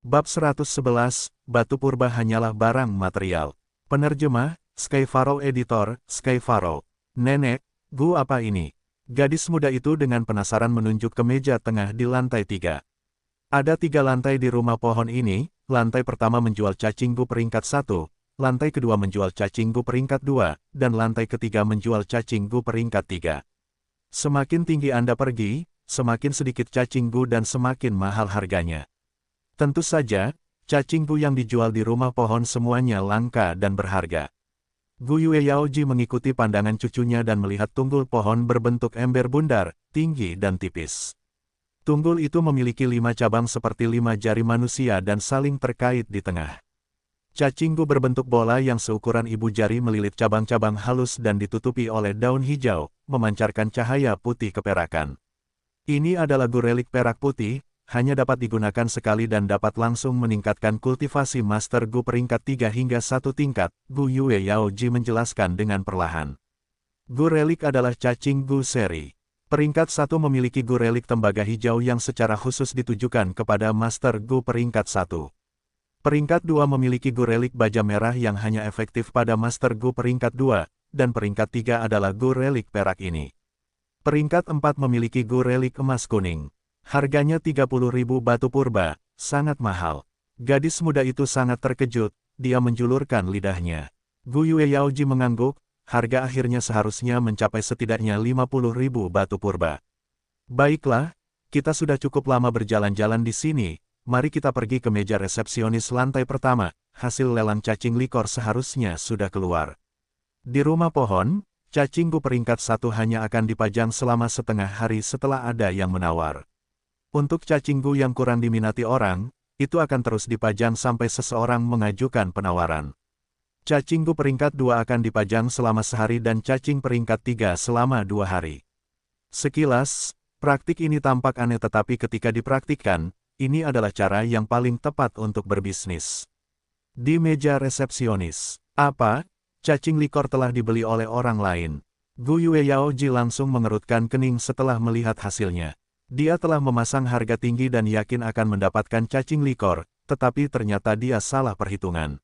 Bab 111, Batu Purba hanyalah barang material. Penerjemah, Skyfaro Editor, Skyfaro. Nenek, Gu apa ini? Gadis muda itu dengan penasaran menunjuk ke meja tengah di lantai 3. Ada 3 lantai di rumah pohon ini, lantai pertama menjual cacing gu peringkat 1, lantai kedua menjual cacing gu peringkat 2, dan lantai ketiga menjual cacing gu peringkat 3. Semakin tinggi Anda pergi, semakin sedikit cacing gu dan semakin mahal harganya. Tentu saja, cacing gu yang dijual di rumah pohon semuanya langka dan berharga. Gu Yue Yaoji mengikuti pandangan cucunya dan melihat tunggul pohon berbentuk ember bundar, tinggi dan tipis. Tunggul itu memiliki 5 cabang seperti 5 jari manusia dan saling terkait di tengah. Cacing gu berbentuk bola yang seukuran ibu jari melilit cabang-cabang halus dan ditutupi oleh daun hijau, memancarkan cahaya putih keperakan. Ini adalah gu relik perak putih, hanya dapat digunakan sekali dan dapat langsung meningkatkan kultivasi Master Gu peringkat 3 hingga 1 tingkat, Gu Yue Yaoji menjelaskan dengan perlahan. Gu relik adalah cacing gu seri. Peringkat 1 memiliki gu relik tembaga hijau yang secara khusus ditujukan kepada Master Gu peringkat 1. Peringkat 2 memiliki gu relik baja merah yang hanya efektif pada Master Gu peringkat 2, dan peringkat 3 adalah gu relik perak ini. Peringkat 4 memiliki gu relik emas kuning. Harganya 30.000 batu purba, sangat mahal. Gadis muda itu sangat terkejut, dia menjulurkan lidahnya. Gu Yue Yaoji mengangguk, harga akhirnya seharusnya mencapai setidaknya 50.000 batu purba. Baiklah, kita sudah cukup lama berjalan-jalan di sini, mari kita pergi ke meja resepsionis lantai pertama, hasil lelang cacing likor seharusnya sudah keluar. Di rumah pohon, cacing gu peringkat 1 hanya akan dipajang selama setengah hari setelah ada yang menawar. Untuk cacing gu yang kurang diminati orang, itu akan terus dipajang sampai seseorang mengajukan penawaran. Cacing gu peringkat 2 akan dipajang selama sehari dan cacing peringkat 3 selama 2 hari. Sekilas, praktik ini tampak aneh tetapi ketika dipraktikkan, ini adalah cara yang paling tepat untuk berbisnis. Di meja resepsionis, apa? Cacing likor telah dibeli oleh orang lain. Gu Yue Yaoji langsung mengerutkan kening setelah melihat hasilnya. Dia telah memasang harga tinggi dan yakin akan mendapatkan cacing likor, tetapi ternyata dia salah perhitungan.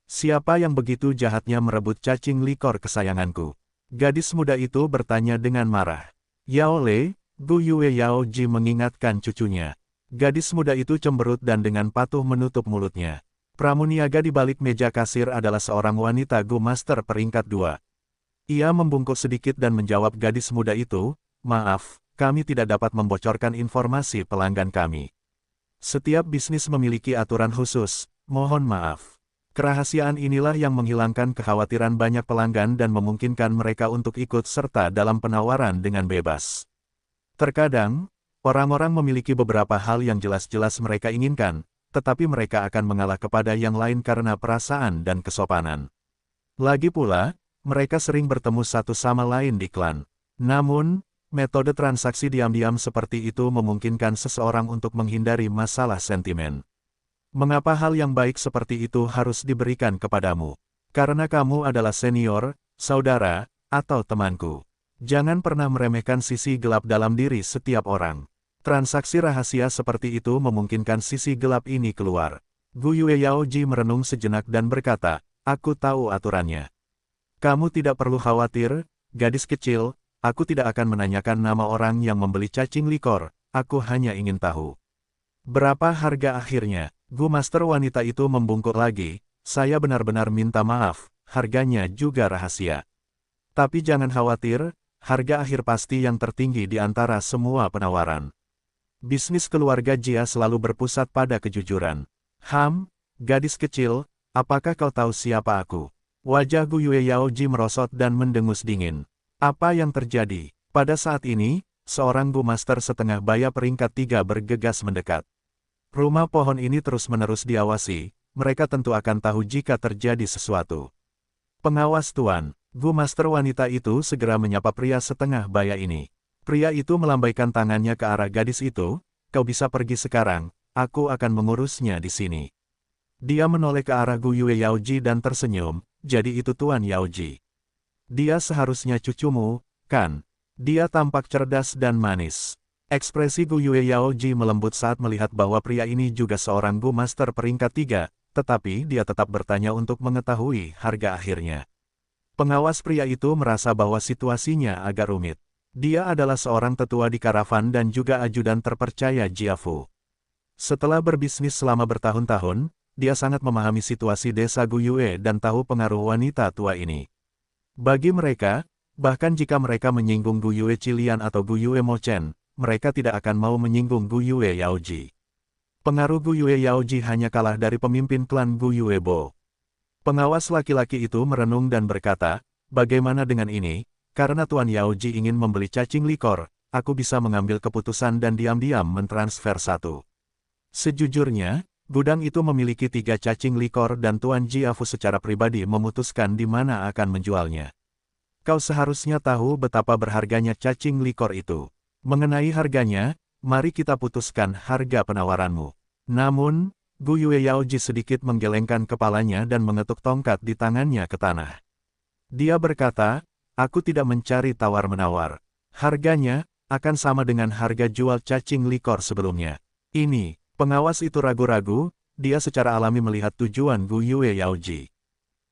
Siapa yang begitu jahatnya merebut cacing likor kesayanganku? Gadis muda itu bertanya dengan marah. Yao Le, Gu Yue Yaoji mengingatkan cucunya. Gadis muda itu cemberut dan dengan patuh menutup mulutnya. Pramuniaga di balik meja kasir adalah seorang wanita Gu Master peringkat 2. Ia membungkuk sedikit dan menjawab gadis muda itu, maaf. Kami tidak dapat membocorkan informasi pelanggan kami. Setiap bisnis memiliki aturan khusus, mohon maaf. Kerahasiaan inilah yang menghilangkan kekhawatiran banyak pelanggan dan memungkinkan mereka untuk ikut serta dalam penawaran dengan bebas. Terkadang, orang-orang memiliki beberapa hal yang jelas-jelas mereka inginkan, tetapi mereka akan mengalah kepada yang lain karena perasaan dan kesopanan. Lagi pula, mereka sering bertemu satu sama lain di klan. Namun, metode transaksi diam-diam seperti itu memungkinkan seseorang untuk menghindari masalah sentimen. Mengapa hal yang baik seperti itu harus diberikan kepadamu? Karena kamu adalah senior, saudara, atau temanku. Jangan pernah meremehkan sisi gelap dalam diri setiap orang. Transaksi rahasia seperti itu memungkinkan sisi gelap ini keluar. Gu Yue Yaoji merenung sejenak dan berkata, aku tahu aturannya. Kamu tidak perlu khawatir, gadis kecil. Aku tidak akan menanyakan nama orang yang membeli cacing likor, aku hanya ingin tahu. Berapa harga akhirnya? Gu Master wanita itu membungkuk lagi, saya benar-benar minta maaf, harganya juga rahasia. Tapi jangan khawatir, harga akhir pasti yang tertinggi di antara semua penawaran. Bisnis keluarga Jia selalu berpusat pada kejujuran. Gadis kecil, apakah kau tahu siapa aku? Wajah Gu Yue Yaoji merosot dan mendengus dingin. Apa yang terjadi? Pada saat ini, seorang Gu Master setengah baya peringkat 3 bergegas mendekat. Rumah pohon ini terus-menerus diawasi, mereka tentu akan tahu jika terjadi sesuatu. Pengawas tuan, Gu Master wanita itu segera menyapa pria setengah baya ini. Pria itu melambaikan tangannya ke arah gadis itu, kau bisa pergi sekarang, aku akan mengurusnya di sini. Dia menoleh ke arah Gu Yue Yaoji dan tersenyum, jadi itu Tuan Yaoji. Dia seharusnya cucumu, kan? Dia tampak cerdas dan manis. Ekspresi Gu Yue Yaoji melembut saat melihat bahwa pria ini juga seorang Gu Master peringkat 3, tetapi dia tetap bertanya untuk mengetahui harga akhirnya. Pengawas pria itu merasa bahwa situasinya agak rumit. Dia adalah seorang tetua di karavan dan juga ajudan terpercaya Jiafu. Setelah berbisnis selama bertahun-tahun, dia sangat memahami situasi desa Gu Yue dan tahu pengaruh wanita tua ini. Bagi mereka, bahkan jika mereka menyinggung Gu Yue Qilian atau Gu Yue Mochen, mereka tidak akan mau menyinggung Gu Yue Yaoji. Pengaruh Gu Yue Yaoji hanya kalah dari pemimpin klan Gu Yue Bo. Pengawas laki-laki itu merenung dan berkata, bagaimana dengan ini? Karena Tuan Yaoji ingin membeli cacing likor, aku bisa mengambil keputusan dan diam-diam mentransfer satu. Sejujurnya, gudang itu memiliki 3 cacing likor dan Tuan Jiafu secara pribadi memutuskan di mana akan menjualnya. Kau seharusnya tahu betapa berharganya cacing likor itu. Mengenai harganya, mari kita putuskan harga penawaranmu. Namun, Gu Yue Yaoji sedikit menggelengkan kepalanya dan mengetuk tongkat di tangannya ke tanah. Dia berkata, aku tidak mencari tawar-menawar. Harganya akan sama dengan harga jual cacing likor sebelumnya. Ini, pengawas itu ragu-ragu, dia secara alami melihat tujuan Gu Yue Yaoji.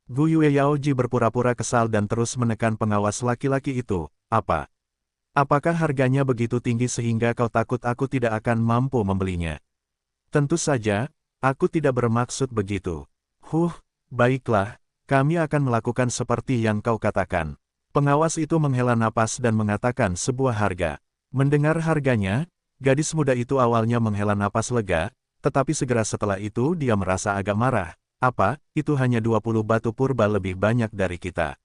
Gu Yue Yaoji berpura-pura kesal dan terus menekan pengawas laki-laki itu, apa? Apakah harganya begitu tinggi sehingga kau takut aku tidak akan mampu membelinya? Tentu saja, aku tidak bermaksud begitu. Baiklah, kami akan melakukan seperti yang kau katakan. Pengawas itu menghela napas dan mengatakan sebuah harga. Mendengar harganya, gadis muda itu awalnya menghela napas lega, tetapi segera setelah itu dia merasa agak marah. Apa, itu hanya 20 batu purba lebih banyak dari kita.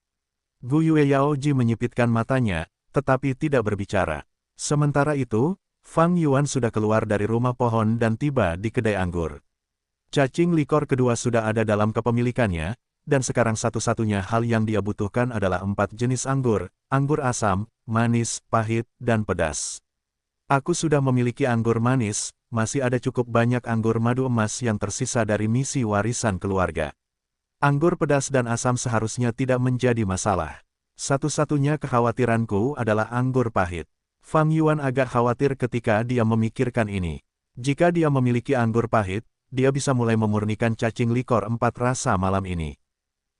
Gu Yue Yaoji menyipitkan matanya, tetapi tidak berbicara. Sementara itu, Fang Yuan sudah keluar dari rumah pohon dan tiba di kedai anggur. Cacing likor kedua sudah ada dalam kepemilikannya, dan sekarang satu-satunya hal yang dia butuhkan adalah 4 jenis anggur, anggur asam, manis, pahit, dan pedas. Aku sudah memiliki anggur manis, masih ada cukup banyak anggur madu emas yang tersisa dari misi warisan keluarga. Anggur pedas dan asam seharusnya tidak menjadi masalah. Satu-satunya kekhawatiranku adalah anggur pahit. Fang Yuan agak khawatir ketika dia memikirkan ini. Jika dia memiliki anggur pahit, dia bisa mulai memurnikan cacing likor 4 rasa malam ini.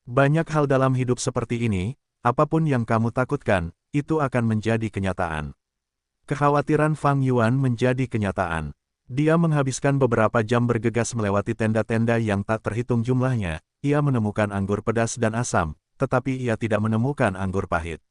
Banyak hal dalam hidup seperti ini, apapun yang kamu takutkan, itu akan menjadi kenyataan. Kekhawatiran Fang Yuan menjadi kenyataan. Dia menghabiskan beberapa jam bergegas melewati tenda-tenda yang tak terhitung jumlahnya. Ia menemukan anggur pedas dan asam, tetapi ia tidak menemukan anggur pahit.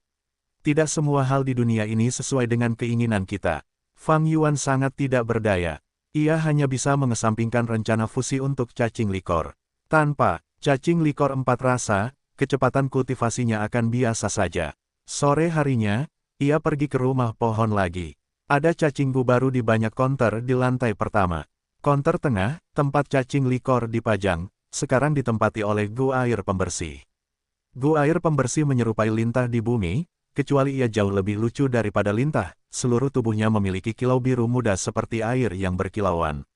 Tidak semua hal di dunia ini sesuai dengan keinginan kita. Fang Yuan sangat tidak berdaya. Ia hanya bisa mengesampingkan rencana fusi untuk cacing likor. Tanpa cacing likor 4 rasa, kecepatan kultivasinya akan biasa saja. Sore harinya, ia pergi ke rumah pohon lagi. Ada cacing gu baru di banyak konter di lantai pertama. Konter tengah, tempat cacing likor dipajang, sekarang ditempati oleh gu air pembersih. Gu air pembersih menyerupai lintah di bumi, kecuali ia jauh lebih lucu daripada lintah, seluruh tubuhnya memiliki kilau biru muda seperti air yang berkilauan.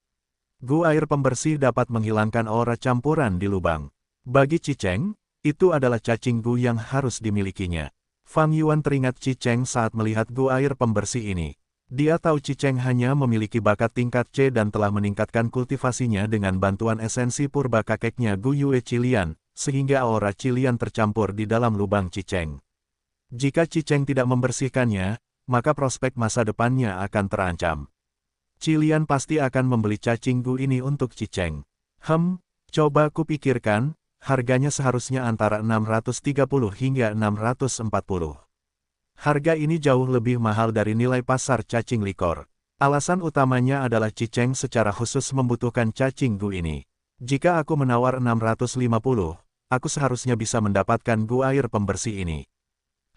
Gu air pembersih dapat menghilangkan aura campuran di lubang. Bagi Ciceng, itu adalah cacing gu yang harus dimilikinya. Fang Yuan teringat Ciceng saat melihat gu air pembersih ini. Dia tahu Ciceng hanya memiliki bakat tingkat C dan telah meningkatkan kultivasinya dengan bantuan esensi purba kakeknya Gu Yue Qilian, sehingga aura Qilian tercampur di dalam lubang Ciceng. Jika Ciceng tidak membersihkannya, maka prospek masa depannya akan terancam. Qilian pasti akan membeli cacing gu ini untuk Ciceng. Coba kupikirkan, harganya seharusnya antara 630 hingga 640. Harga ini jauh lebih mahal dari nilai pasar cacing likor. Alasan utamanya adalah Ciceng secara khusus membutuhkan cacing gu ini. Jika aku menawar 650, aku seharusnya bisa mendapatkan gu air pembersih ini.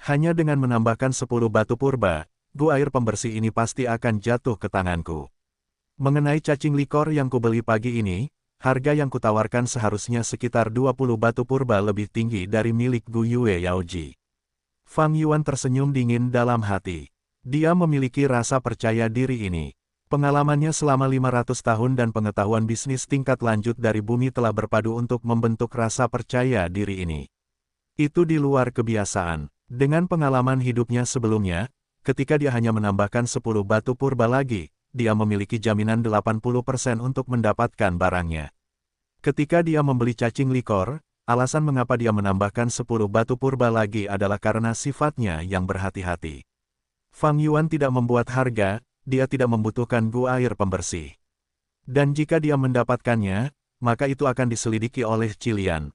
Hanya dengan menambahkan 10 batu purba, gu air pembersih ini pasti akan jatuh ke tanganku. Mengenai cacing likor yang kubeli pagi ini, harga yang kutawarkan seharusnya sekitar 20 batu purba lebih tinggi dari milik Gu Yue Yaoji. Fang Yuan tersenyum dingin dalam hati. Dia memiliki rasa percaya diri ini. Pengalamannya selama 500 tahun dan pengetahuan bisnis tingkat lanjut dari bumi telah berpadu untuk membentuk rasa percaya diri ini. Itu di luar kebiasaan. Dengan pengalaman hidupnya sebelumnya, ketika dia hanya menambahkan 10 batu purba lagi, dia memiliki jaminan 80% untuk mendapatkan barangnya. Ketika dia membeli cacing likor, alasan mengapa dia menambahkan 10 batu purba lagi adalah karena sifatnya yang berhati-hati. Fang Yuan tidak membuat harga, dia tidak membutuhkan gua air pembersih. Dan jika dia mendapatkannya, maka itu akan diselidiki oleh Qilian.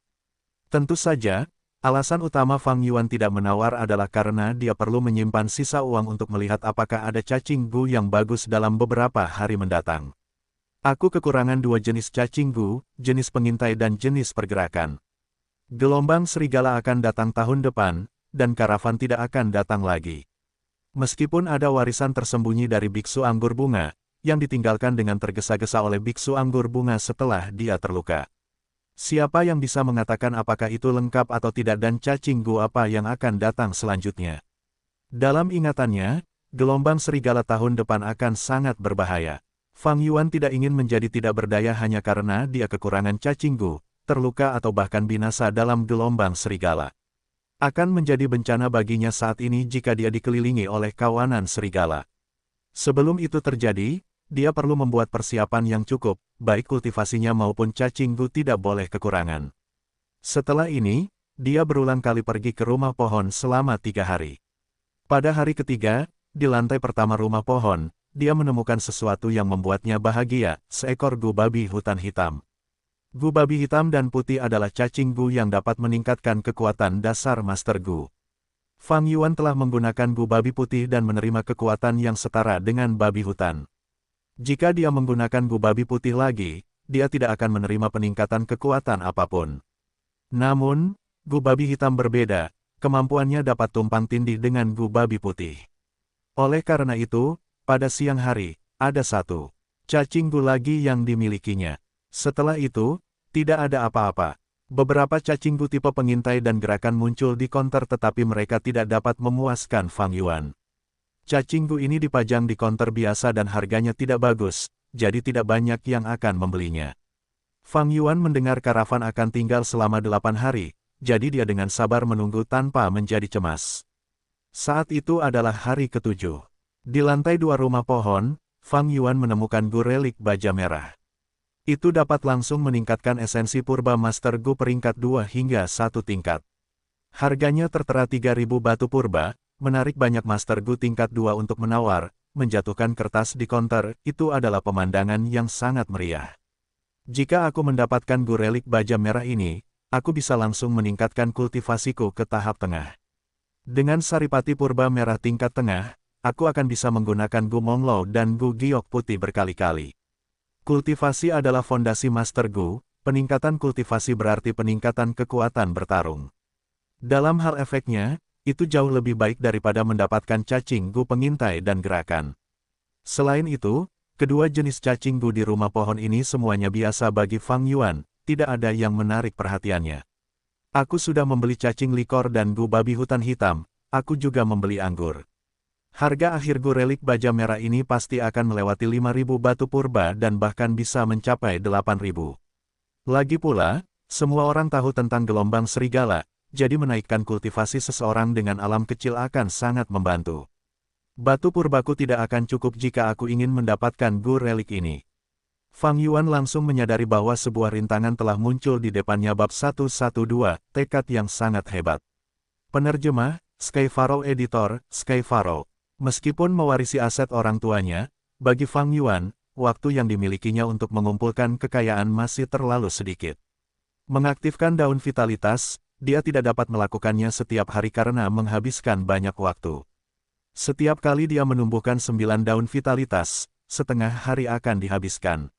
Tentu saja, alasan utama Fang Yuan tidak menawar adalah karena dia perlu menyimpan sisa uang untuk melihat apakah ada cacing gu yang bagus dalam beberapa hari mendatang. Aku kekurangan 2 jenis cacing gu, jenis pengintai dan jenis pergerakan. Gelombang serigala akan datang tahun depan, dan karavan tidak akan datang lagi. Meskipun ada warisan tersembunyi dari biksu anggur bunga, yang ditinggalkan dengan tergesa-gesa oleh biksu anggur bunga setelah dia terluka. Siapa yang bisa mengatakan apakah itu lengkap atau tidak dan cacing gu apa yang akan datang selanjutnya? Dalam ingatannya, gelombang serigala tahun depan akan sangat berbahaya. Fang Yuan tidak ingin menjadi tidak berdaya hanya karena dia kekurangan cacing gu, terluka atau bahkan binasa dalam gelombang serigala. Akan menjadi bencana baginya saat ini jika dia dikelilingi oleh kawanan serigala. Sebelum itu terjadi, dia perlu membuat persiapan yang cukup, baik kultivasinya maupun cacing gu tidak boleh kekurangan. Setelah ini, dia berulang kali pergi ke rumah pohon selama 3 hari. Pada hari ketiga, di lantai pertama rumah pohon, dia menemukan sesuatu yang membuatnya bahagia, seekor gu babi hutan hitam. Gu babi hitam dan putih adalah cacing gu yang dapat meningkatkan kekuatan dasar Master Gu. Fang Yuan telah menggunakan gu babi putih dan menerima kekuatan yang setara dengan babi hutan. Jika dia menggunakan gu babi putih lagi, dia tidak akan menerima peningkatan kekuatan apapun. Namun, gu babi hitam berbeda, kemampuannya dapat tumpang tindih dengan gu babi putih. Oleh karena itu, pada siang hari, ada 1 cacing gu lagi yang dimilikinya. Setelah itu, tidak ada apa-apa. Beberapa cacing gu tipe pengintai dan gerakan muncul di konter tetapi mereka tidak dapat memuaskan Fang Yuan. Cacing gu ini dipajang di konter biasa dan harganya tidak bagus, jadi tidak banyak yang akan membelinya. Fang Yuan mendengar karavan akan tinggal selama 8 hari, jadi dia dengan sabar menunggu tanpa menjadi cemas. Saat itu adalah hari ke-7. Di lantai 2 rumah pohon, Fang Yuan menemukan gu relik baja merah. Itu dapat langsung meningkatkan esensi purba Master Gu peringkat 2 hingga 1 tingkat. Harganya tertera 3.000 batu purba, menarik banyak Master Gu tingkat 2 untuk menawar, menjatuhkan kertas di konter, itu adalah pemandangan yang sangat meriah. Jika aku mendapatkan gu relik baja merah ini, aku bisa langsung meningkatkan kultivasiku ke tahap tengah. Dengan saripati purba merah tingkat tengah, aku akan bisa menggunakan gu Monglo dan gu giok putih berkali-kali. Kultivasi adalah fondasi Master Gu, peningkatan kultivasi berarti peningkatan kekuatan bertarung. Dalam hal efeknya, itu jauh lebih baik daripada mendapatkan cacing gu pengintai dan gerakan. Selain itu, kedua jenis cacing gu di rumah pohon ini semuanya biasa bagi Fang Yuan, tidak ada yang menarik perhatiannya. Aku sudah membeli cacing likor dan gu babi hutan hitam, aku juga membeli anggur. Harga akhir gu relik baja merah ini pasti akan melewati 5.000 batu purba dan bahkan bisa mencapai 8.000. Lagi pula, semua orang tahu tentang gelombang serigala, jadi menaikkan kultivasi seseorang dengan alam kecil akan sangat membantu. Batu purbaku tidak akan cukup jika aku ingin mendapatkan gu relik ini. Fang Yuan langsung menyadari bahwa sebuah rintangan telah muncul di depannya bab 112, tekad yang sangat hebat. Penerjemah, Sky Pharaoh Editor, Sky Pharaoh. Meskipun mewarisi aset orang tuanya, bagi Fang Yuan, waktu yang dimilikinya untuk mengumpulkan kekayaan masih terlalu sedikit. Mengaktifkan daun vitalitas, dia tidak dapat melakukannya setiap hari karena menghabiskan banyak waktu. Setiap kali dia menumbuhkan 9 daun vitalitas, setengah hari akan dihabiskan.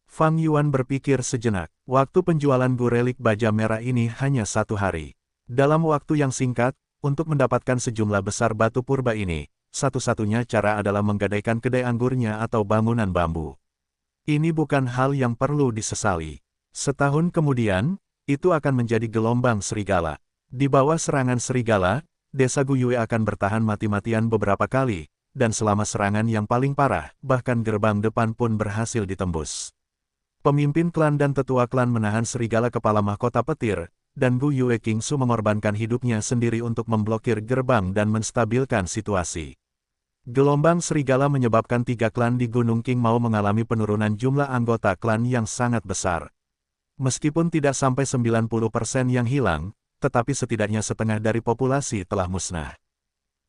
Fang Yuan berpikir sejenak, waktu penjualan gu relik baja merah ini hanya 1 hari. Dalam waktu yang singkat, untuk mendapatkan sejumlah besar batu purba ini, satu-satunya cara adalah menggadaikan kedai anggurnya atau bangunan bambu. Ini bukan hal yang perlu disesali. Setahun kemudian, itu akan menjadi gelombang serigala. Di bawah serangan serigala, desa Guyue akan bertahan mati-matian beberapa kali, dan selama serangan yang paling parah, bahkan gerbang depan pun berhasil ditembus. Pemimpin klan dan tetua klan menahan serigala kepala mahkota petir, dan Gu Yue Kingsu mengorbankan hidupnya sendiri untuk memblokir gerbang dan menstabilkan situasi. Gelombang serigala menyebabkan 3 klan di Gunung Qingmao mengalami penurunan jumlah anggota klan yang sangat besar. Meskipun tidak sampai 90% yang hilang, tetapi setidaknya setengah dari populasi telah musnah.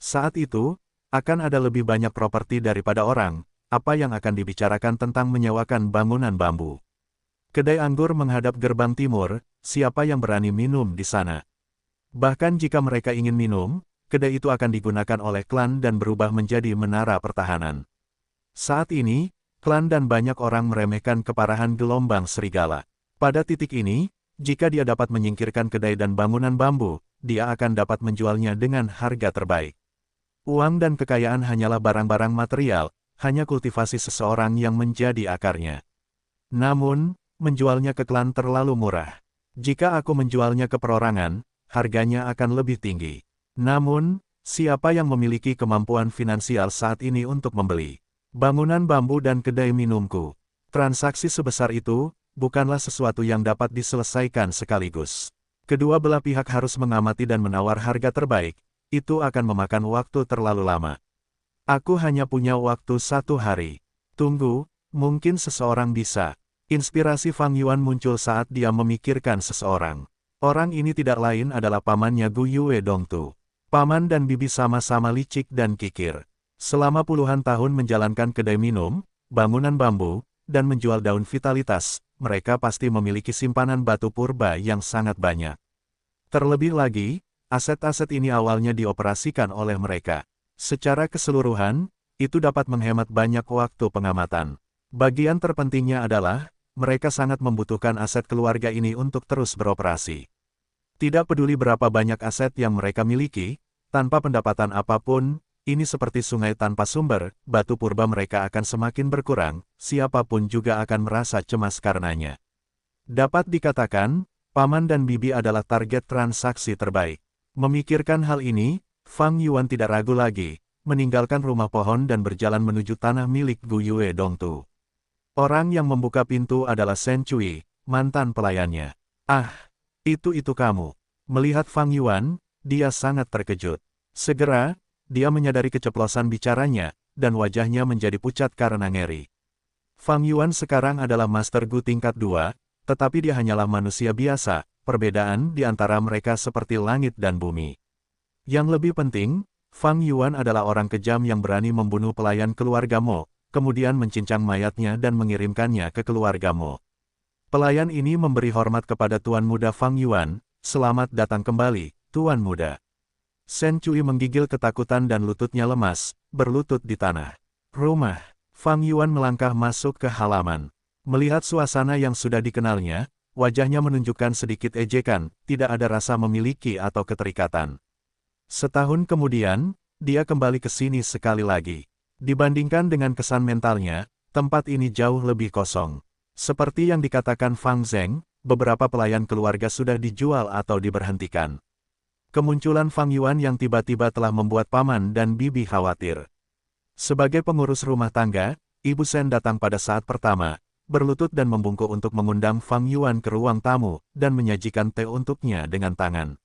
Saat itu, akan ada lebih banyak properti daripada orang, apa yang akan dibicarakan tentang menyewakan bangunan bambu. Kedai anggur menghadap gerbang timur, siapa yang berani minum di sana? Bahkan jika mereka ingin minum, kedai itu akan digunakan oleh klan dan berubah menjadi menara pertahanan. Saat ini, klan dan banyak orang meremehkan keparahan gelombang serigala. Pada titik ini, jika dia dapat menyingkirkan kedai dan bangunan bambu, dia akan dapat menjualnya dengan harga terbaik. Uang dan kekayaan hanyalah barang-barang material, hanya kultivasi seseorang yang menjadi akarnya. Namun, menjualnya ke klan terlalu murah. Jika aku menjualnya ke perorangan, harganya akan lebih tinggi. Namun, siapa yang memiliki kemampuan finansial saat ini untuk membeli bangunan bambu dan kedai minumku? Transaksi sebesar itu bukanlah sesuatu yang dapat diselesaikan sekaligus. Kedua belah pihak harus mengamati dan menawar harga terbaik, itu akan memakan waktu terlalu lama. Aku hanya punya waktu 1 hari. Tunggu, mungkin seseorang bisa. Inspirasi Fang Yuan muncul saat dia memikirkan seseorang. Orang ini tidak lain adalah pamannya Gu Yue Dongtu. Paman dan bibi sama-sama licik dan kikir. Selama puluhan tahun menjalankan kedai minum, bangunan bambu, dan menjual daun vitalitas, mereka pasti memiliki simpanan batu purba yang sangat banyak. Terlebih lagi, aset-aset ini awalnya dioperasikan oleh mereka. Secara keseluruhan, itu dapat menghemat banyak waktu pengamatan. Bagian terpentingnya adalah, mereka sangat membutuhkan aset keluarga ini untuk terus beroperasi. Tidak peduli berapa banyak aset yang mereka miliki, tanpa pendapatan apapun, ini seperti sungai tanpa sumber, batu purba mereka akan semakin berkurang, siapapun juga akan merasa cemas karenanya. Dapat dikatakan, paman dan bibi adalah target transaksi terbaik. Memikirkan hal ini, Fang Yuan tidak ragu lagi, meninggalkan rumah pohon dan berjalan menuju tanah milik Gu Yue Dongtu. Orang yang membuka pintu adalah Shen Cui, mantan pelayannya. Ah, itu kamu. Melihat Fang Yuan, dia sangat terkejut. Segera, dia menyadari keceplosan bicaranya, dan wajahnya menjadi pucat karena ngeri. Fang Yuan sekarang adalah Master Gu tingkat 2, tetapi dia hanyalah manusia biasa, perbedaan di antara mereka seperti langit dan bumi. Yang lebih penting, Fang Yuan adalah orang kejam yang berani membunuh pelayan keluarga Mo, kemudian mencincang mayatnya dan mengirimkannya ke keluarga Mo. Pelayan ini memberi hormat kepada Tuan Muda Fang Yuan, selamat datang kembali, Tuan Muda. Shen Cui menggigil ketakutan dan lututnya lemas, berlutut di tanah. Rumah. Fang Yuan melangkah masuk ke halaman. Melihat suasana yang sudah dikenalnya, wajahnya menunjukkan sedikit ejekan, tidak ada rasa memiliki atau keterikatan. Setahun kemudian, dia kembali ke sini sekali lagi. Dibandingkan dengan kesan mentalnya, tempat ini jauh lebih kosong. Seperti yang dikatakan Fang Zheng, beberapa pelayan keluarga sudah dijual atau diberhentikan. Kemunculan Fang Yuan yang tiba-tiba telah membuat paman dan bibi khawatir. Sebagai pengurus rumah tangga, Ibu Shen datang pada saat pertama, berlutut dan membungkuk untuk mengundang Fang Yuan ke ruang tamu, dan menyajikan teh untuknya dengan tangan.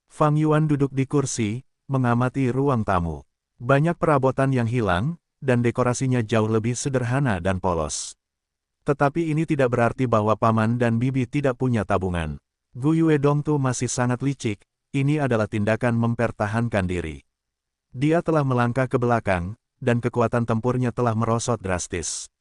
Fang Yuan duduk di kursi, mengamati ruang tamu. Banyak perabotan yang hilang, dan dekorasinya jauh lebih sederhana dan polos. Tetapi ini tidak berarti bahwa paman dan bibi tidak punya tabungan. Gu Yue Dongtu masih sangat licik, ini adalah tindakan mempertahankan diri. Dia telah melangkah ke belakang, dan kekuatan tempurnya telah merosot drastis.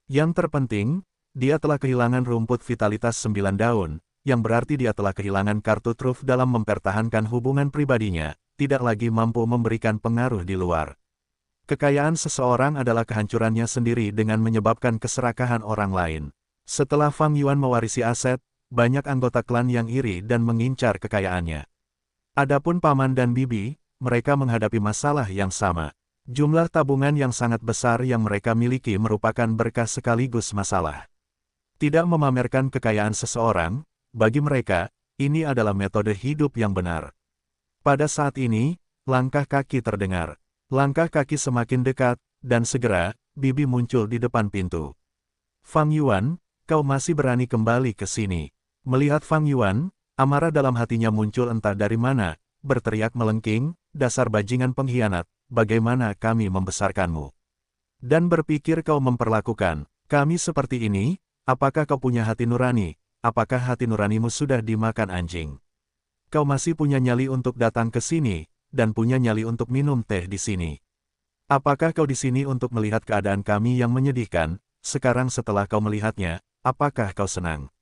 Yang terpenting, dia telah kehilangan rumput vitalitas 9 daun, yang berarti dia telah kehilangan kartu truf dalam mempertahankan hubungan pribadinya, tidak lagi mampu memberikan pengaruh di luar. Kekayaan seseorang adalah kehancurannya sendiri dengan menyebabkan keserakahan orang lain. Setelah Fang Yuan mewarisi aset, banyak anggota klan yang iri dan mengincar kekayaannya. Adapun paman dan bibi, mereka menghadapi masalah yang sama. Jumlah tabungan yang sangat besar yang mereka miliki merupakan berkah sekaligus masalah. Tidak memamerkan kekayaan seseorang, bagi mereka, ini adalah metode hidup yang benar. Pada saat ini, langkah kaki terdengar. Langkah kaki semakin dekat, dan segera, bibi muncul di depan pintu. Fang Yuan, kau masih berani kembali ke sini. Melihat Fang Yuan, amarah dalam hatinya muncul entah dari mana, berteriak melengking, dasar bajingan pengkhianat, bagaimana kami membesarkanmu. Dan berpikir kau memperlakukan kami seperti ini, apakah kau punya hati nurani, apakah hati nuranimu sudah dimakan anjing? Kau masih punya nyali untuk datang ke sini, dan punya nyali untuk minum teh di sini. Apakah kau di sini untuk melihat keadaan kami yang menyedihkan? Sekarang setelah kau melihatnya, apakah kau senang?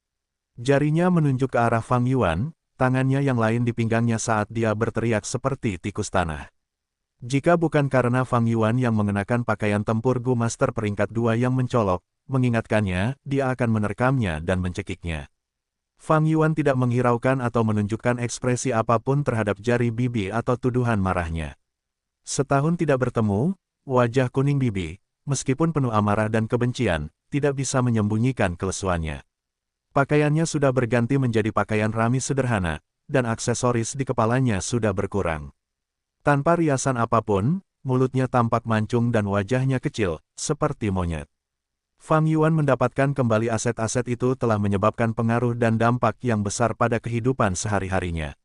Jarinya menunjuk ke arah Fang Yuan, tangannya yang lain di pinggangnya saat dia berteriak seperti tikus tanah. Jika bukan karena Fang Yuan yang mengenakan pakaian tempur Gu Master peringkat 2 yang mencolok, mengingatkannya, dia akan menerkamnya dan mencekiknya. Fang Yuan tidak menghiraukan atau menunjukkan ekspresi apapun terhadap jari bibi atau tuduhan marahnya. Setahun tidak bertemu, wajah kuning bibi, meskipun penuh amarah dan kebencian, tidak bisa menyembunyikan kelesuannya. Pakaiannya sudah berganti menjadi pakaian ramis sederhana, dan aksesoris di kepalanya sudah berkurang. Tanpa riasan apapun, mulutnya tampak mancung dan wajahnya kecil, seperti monyet. Fang Yuan mendapatkan kembali aset-aset itu telah menyebabkan pengaruh dan dampak yang besar pada kehidupan sehari-harinya.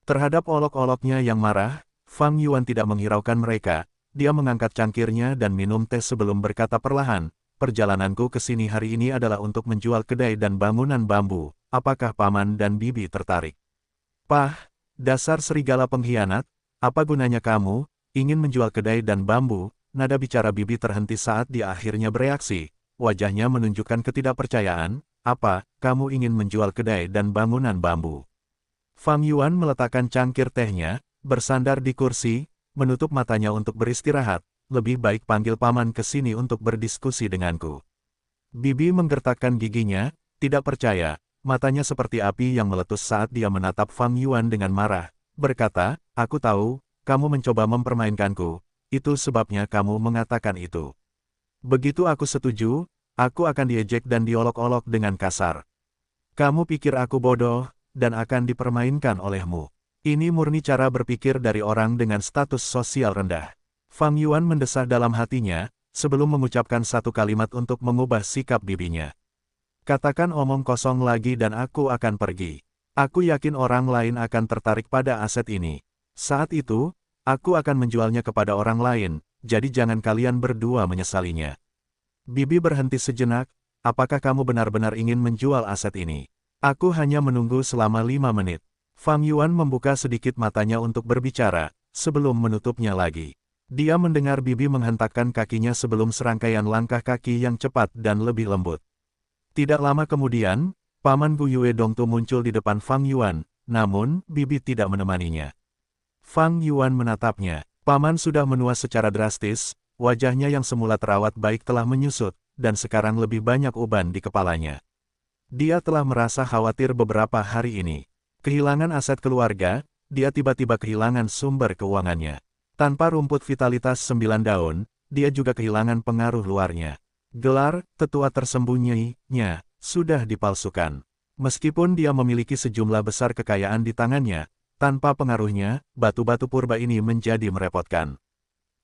Terhadap olok-oloknya yang marah, Fang Yuan tidak menghiraukan mereka, dia mengangkat cangkirnya dan minum teh sebelum berkata perlahan, perjalananku ke sini hari ini adalah untuk menjual kedai dan bangunan bambu, apakah paman dan bibi tertarik? Pah, dasar serigala pengkhianat, apa gunanya kamu, ingin menjual kedai dan bambu? Nada bicara bibi terhenti saat dia akhirnya bereaksi, wajahnya menunjukkan ketidakpercayaan, apa, kamu ingin menjual kedai dan bangunan bambu? Fang Yuan meletakkan cangkir tehnya, bersandar di kursi, menutup matanya untuk beristirahat, lebih baik panggil paman ke sini untuk berdiskusi denganku. Bibi menggertakkan giginya, tidak percaya, matanya seperti api yang meletus saat dia menatap Fang Yuan dengan marah, berkata, aku tahu, kamu mencoba mempermainkanku, itu sebabnya kamu mengatakan itu. Begitu aku setuju, aku akan diejek dan diolok-olok dengan kasar. Kamu pikir aku bodoh, dan akan dipermainkan olehmu. Ini murni cara berpikir dari orang dengan status sosial rendah. Fang Yuan mendesah dalam hatinya, sebelum mengucapkan satu kalimat untuk mengubah sikap bibinya. Katakan omong kosong lagi dan aku akan pergi. Aku yakin orang lain akan tertarik pada aset ini. Saat itu, aku akan menjualnya kepada orang lain, jadi jangan kalian berdua menyesalinya. Bibi berhenti sejenak, apakah kamu benar-benar ingin menjual aset ini? Aku hanya menunggu selama 5 menit. Fang Yuan membuka sedikit matanya untuk berbicara, sebelum menutupnya lagi. Dia mendengar bibi menghentakkan kakinya sebelum serangkaian langkah kaki yang cepat dan lebih lembut. Tidak lama kemudian, Paman Gu Yue Dongtu muncul di depan Fang Yuan, namun, bibi tidak menemaninya. Fang Yuan menatapnya. Paman sudah menua secara drastis, wajahnya yang semula terawat baik telah menyusut, dan sekarang lebih banyak uban di kepalanya. Dia telah merasa khawatir beberapa hari ini. Kehilangan aset keluarga, dia tiba-tiba kehilangan sumber keuangannya. Tanpa rumput vitalitas 9 daun, dia juga kehilangan pengaruh luarnya. Gelar, tetua tersembunyinya, sudah dipalsukan. Meskipun dia memiliki sejumlah besar kekayaan di tangannya, tanpa pengaruhnya, batu-batu purba ini menjadi merepotkan.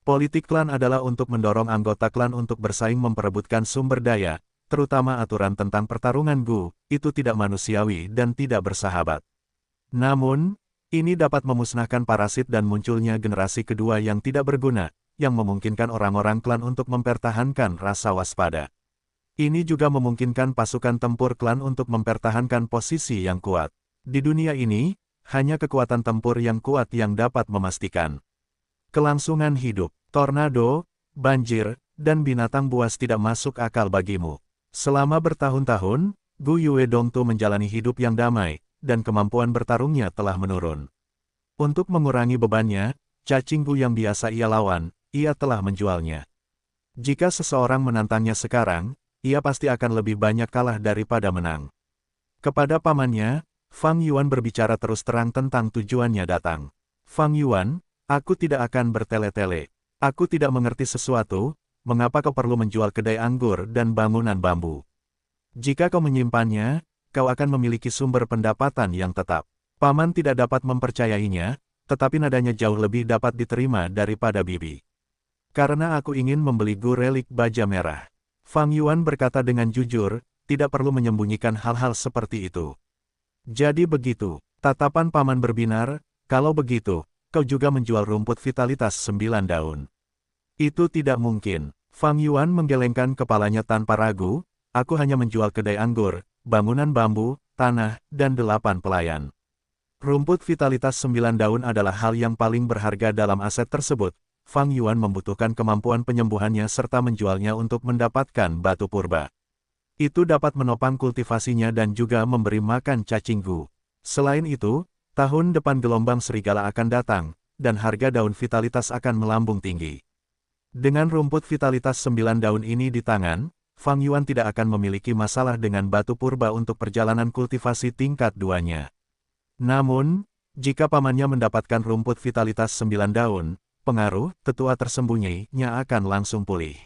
Politik klan adalah untuk mendorong anggota klan untuk bersaing memperebutkan sumber daya, terutama aturan tentang pertarungan Gu, itu tidak manusiawi dan tidak bersahabat. Namun, ini dapat memusnahkan parasit dan munculnya generasi kedua yang tidak berguna, yang memungkinkan orang-orang klan untuk mempertahankan rasa waspada. Ini juga memungkinkan pasukan tempur klan untuk mempertahankan posisi yang kuat. Di dunia ini, hanya kekuatan tempur yang kuat yang dapat memastikan kelangsungan hidup. Tornado, banjir, dan binatang buas tidak masuk akal bagimu. Selama bertahun-tahun, Gu Yue Dongtu menjalani hidup yang damai, dan kemampuan bertarungnya telah menurun. Untuk mengurangi bebannya, cacing Gu yang biasa ia lawan, ia telah menjualnya. Jika seseorang menantangnya sekarang, ia pasti akan lebih banyak kalah daripada menang. Kepada pamannya, Fang Yuan berbicara terus terang tentang tujuannya datang. Fang Yuan, aku tidak akan bertele-tele. Aku tidak mengerti sesuatu, mengapa kau perlu menjual kedai anggur dan bangunan bambu. Jika kau menyimpannya, kau akan memiliki sumber pendapatan yang tetap. Paman tidak dapat mempercayainya, tetapi nadanya jauh lebih dapat diterima daripada bibi. Karena aku ingin membeli Gu relik baja merah. Fang Yuan berkata dengan jujur, tidak perlu menyembunyikan hal-hal seperti itu. Jadi begitu, tatapan paman berbinar, kalau begitu, kau juga menjual rumput vitalitas 9 daun. Itu tidak mungkin. Fang Yuan menggelengkan kepalanya tanpa ragu, aku hanya menjual kedai anggur, bangunan bambu, tanah, dan 8 pelayan. Rumput vitalitas 9 daun adalah hal yang paling berharga dalam aset tersebut. Fang Yuan membutuhkan kemampuan penyembuhannya serta menjualnya untuk mendapatkan batu purba. Itu dapat menopang kultivasinya dan juga memberi makan cacing gu. Selain itu, tahun depan gelombang serigala akan datang, dan harga daun vitalitas akan melambung tinggi. Dengan rumput vitalitas 9 daun ini di tangan, Fang Yuan tidak akan memiliki masalah dengan batu purba untuk perjalanan kultivasi tingkat 2-nya. Namun, jika pamannya mendapatkan rumput vitalitas 9 daun, pengaruh tetua tersembunyinya akan langsung pulih.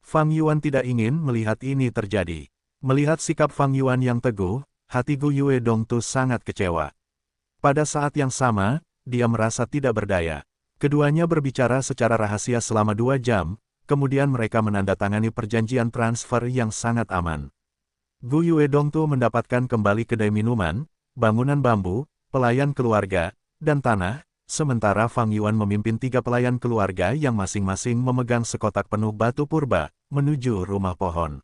Fang Yuan tidak ingin melihat ini terjadi. Melihat sikap Fang Yuan yang teguh, hati Gu Yue Dongtu sangat kecewa. Pada saat yang sama, dia merasa tidak berdaya. Keduanya berbicara secara rahasia selama 2 jam, kemudian mereka menandatangani perjanjian transfer yang sangat aman. Gu Yue Dongtu mendapatkan kembali kedai minuman, bangunan bambu, pelayan keluarga, dan tanah, sementara Fang Yuan memimpin 3 pelayan keluarga yang masing-masing memegang sekotak penuh batu purba, menuju rumah pohon.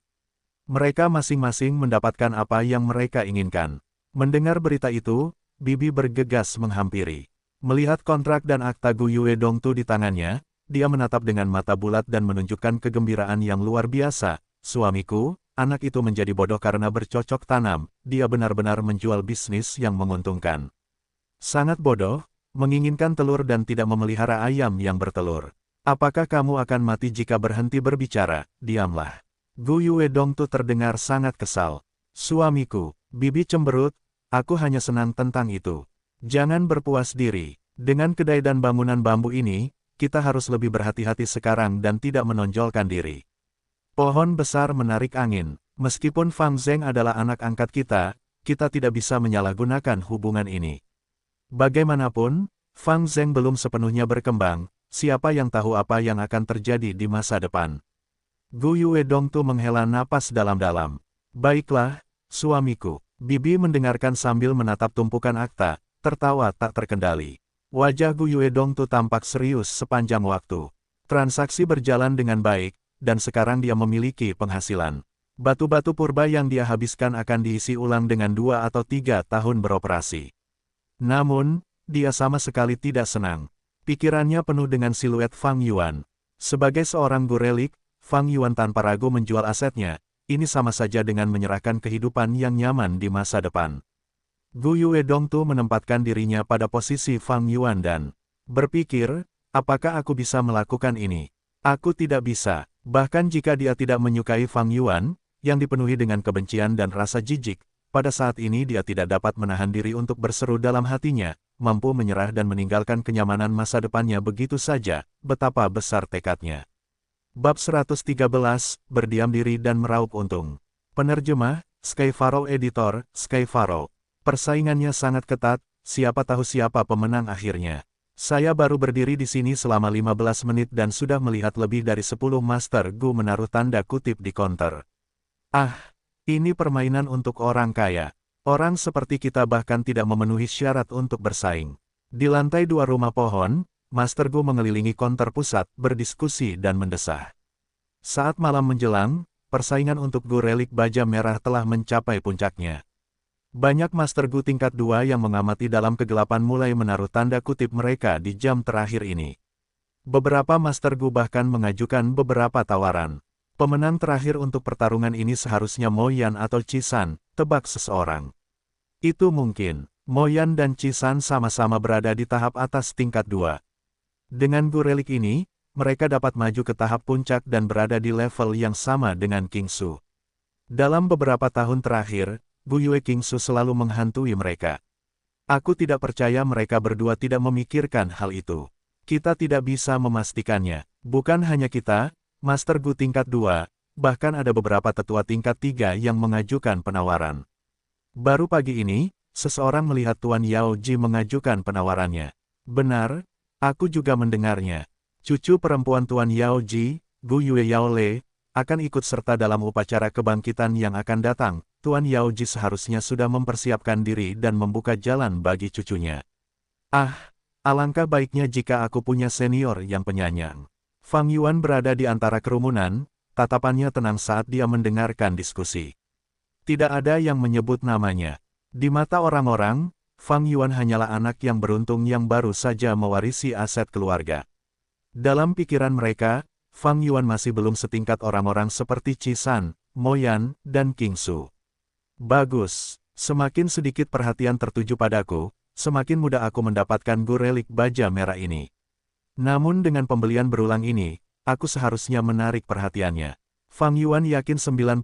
Mereka masing-masing mendapatkan apa yang mereka inginkan. Mendengar berita itu, Bibi bergegas menghampiri. Melihat kontrak dan akta Gu Yue Dongtu di tangannya, dia menatap dengan mata bulat dan menunjukkan kegembiraan yang luar biasa. Suamiku, anak itu menjadi bodoh karena bercocok tanam, dia benar-benar menjual bisnis yang menguntungkan. Sangat bodoh, menginginkan telur dan tidak memelihara ayam yang bertelur. Apakah kamu akan mati jika berhenti berbicara? Diamlah. Gu Yue Dongtu terdengar sangat kesal. Suamiku, Bibi cemberut, aku hanya senang tentang itu. Jangan berpuas diri. Dengan kedai dan bangunan bambu ini, kita harus lebih berhati-hati sekarang dan tidak menonjolkan diri. Pohon besar menarik angin. Meskipun Fang Zheng adalah anak angkat kita tidak bisa menyalahgunakan hubungan ini. Bagaimanapun, Fang Zheng belum sepenuhnya berkembang, siapa yang tahu apa yang akan terjadi di masa depan. Gu Yue Dongtu menghela napas dalam-dalam. Baiklah, suamiku. Bibi mendengarkan sambil menatap tumpukan akta, tertawa tak terkendali. Wajah Gu Yue Dongtu tampak serius sepanjang waktu. Transaksi berjalan dengan baik, dan sekarang dia memiliki penghasilan. Batu-batu purba yang dia habiskan akan diisi ulang dengan 2 atau 3 tahun beroperasi. Namun, dia sama sekali tidak senang. Pikirannya penuh dengan siluet Fang Yuan. Sebagai seorang gurelik, Fang Yuan tanpa ragu menjual asetnya. Ini sama saja dengan menyerahkan kehidupan yang nyaman di masa depan. Gu Yue Dongtu menempatkan dirinya pada posisi Fang Yuan dan berpikir, apakah aku bisa melakukan ini? Aku tidak bisa, bahkan jika dia tidak menyukai Fang Yuan, yang dipenuhi dengan kebencian dan rasa jijik, pada saat ini dia tidak dapat menahan diri untuk berseru dalam hatinya, mampu menyerah dan meninggalkan kenyamanan masa depannya begitu saja, betapa besar tekadnya. Bab 113, Berdiam Diri dan Meraup Untung. Penerjemah, Skyfaro Editor, Skyfaro. Persaingannya sangat ketat, siapa tahu siapa pemenang akhirnya. Saya baru berdiri di sini selama 15 menit dan sudah melihat lebih dari 10 Master Gu menaruh tanda kutip di counter. Ah, ini permainan untuk orang kaya. Orang seperti kita bahkan tidak memenuhi syarat untuk bersaing. Di lantai 2 rumah pohon, Master Gu mengelilingi counter pusat, berdiskusi dan mendesah. Saat malam menjelang, persaingan untuk Gu relik baja merah telah mencapai puncaknya. Banyak Master Gu tingkat 2 yang mengamati dalam kegelapan mulai menaruh tanda kutip mereka di jam terakhir ini. Beberapa Master Gu bahkan mengajukan beberapa tawaran. Pemenang terakhir untuk pertarungan ini seharusnya Mo Yan atau Chisan, tebak seseorang. Itu mungkin. Mo Yan dan Chisan sama-sama berada di tahap atas tingkat 2. Dengan Gu relik ini, mereka dapat maju ke tahap puncak dan berada di level yang sama dengan King Su. Dalam beberapa tahun terakhir, Gu Yue King Su selalu menghantui mereka. Aku tidak percaya mereka berdua tidak memikirkan hal itu. Kita tidak bisa memastikannya. Bukan hanya kita, Master Gu tingkat 2, bahkan ada beberapa tetua tingkat 3 yang mengajukan penawaran. Baru pagi ini, seseorang melihat Tuan Yao Ji mengajukan penawarannya. Benar, aku juga mendengarnya. Cucu perempuan Tuan Yao Ji, Gu Yue Yao Le, akan ikut serta dalam upacara kebangkitan yang akan datang. Tuan Yao Ji seharusnya sudah mempersiapkan diri dan membuka jalan bagi cucunya. Ah, Alangkah baiknya jika aku punya senior yang penyayang. Fang Yuan berada di antara kerumunan, tatapannya tenang saat dia mendengarkan diskusi. Tidak ada yang menyebut namanya. Di mata orang-orang, Fang Yuan hanyalah anak yang beruntung yang baru saja mewarisi aset keluarga. Dalam pikiran mereka, Fang Yuan masih belum setingkat orang-orang seperti Qi San, Mo Yan, dan King Su. Bagus, semakin sedikit perhatian tertuju padaku, semakin mudah aku mendapatkan gu relik baja merah ini. Namun dengan pembelian berulang ini, aku seharusnya menarik perhatiannya. Fang Yuan yakin 99%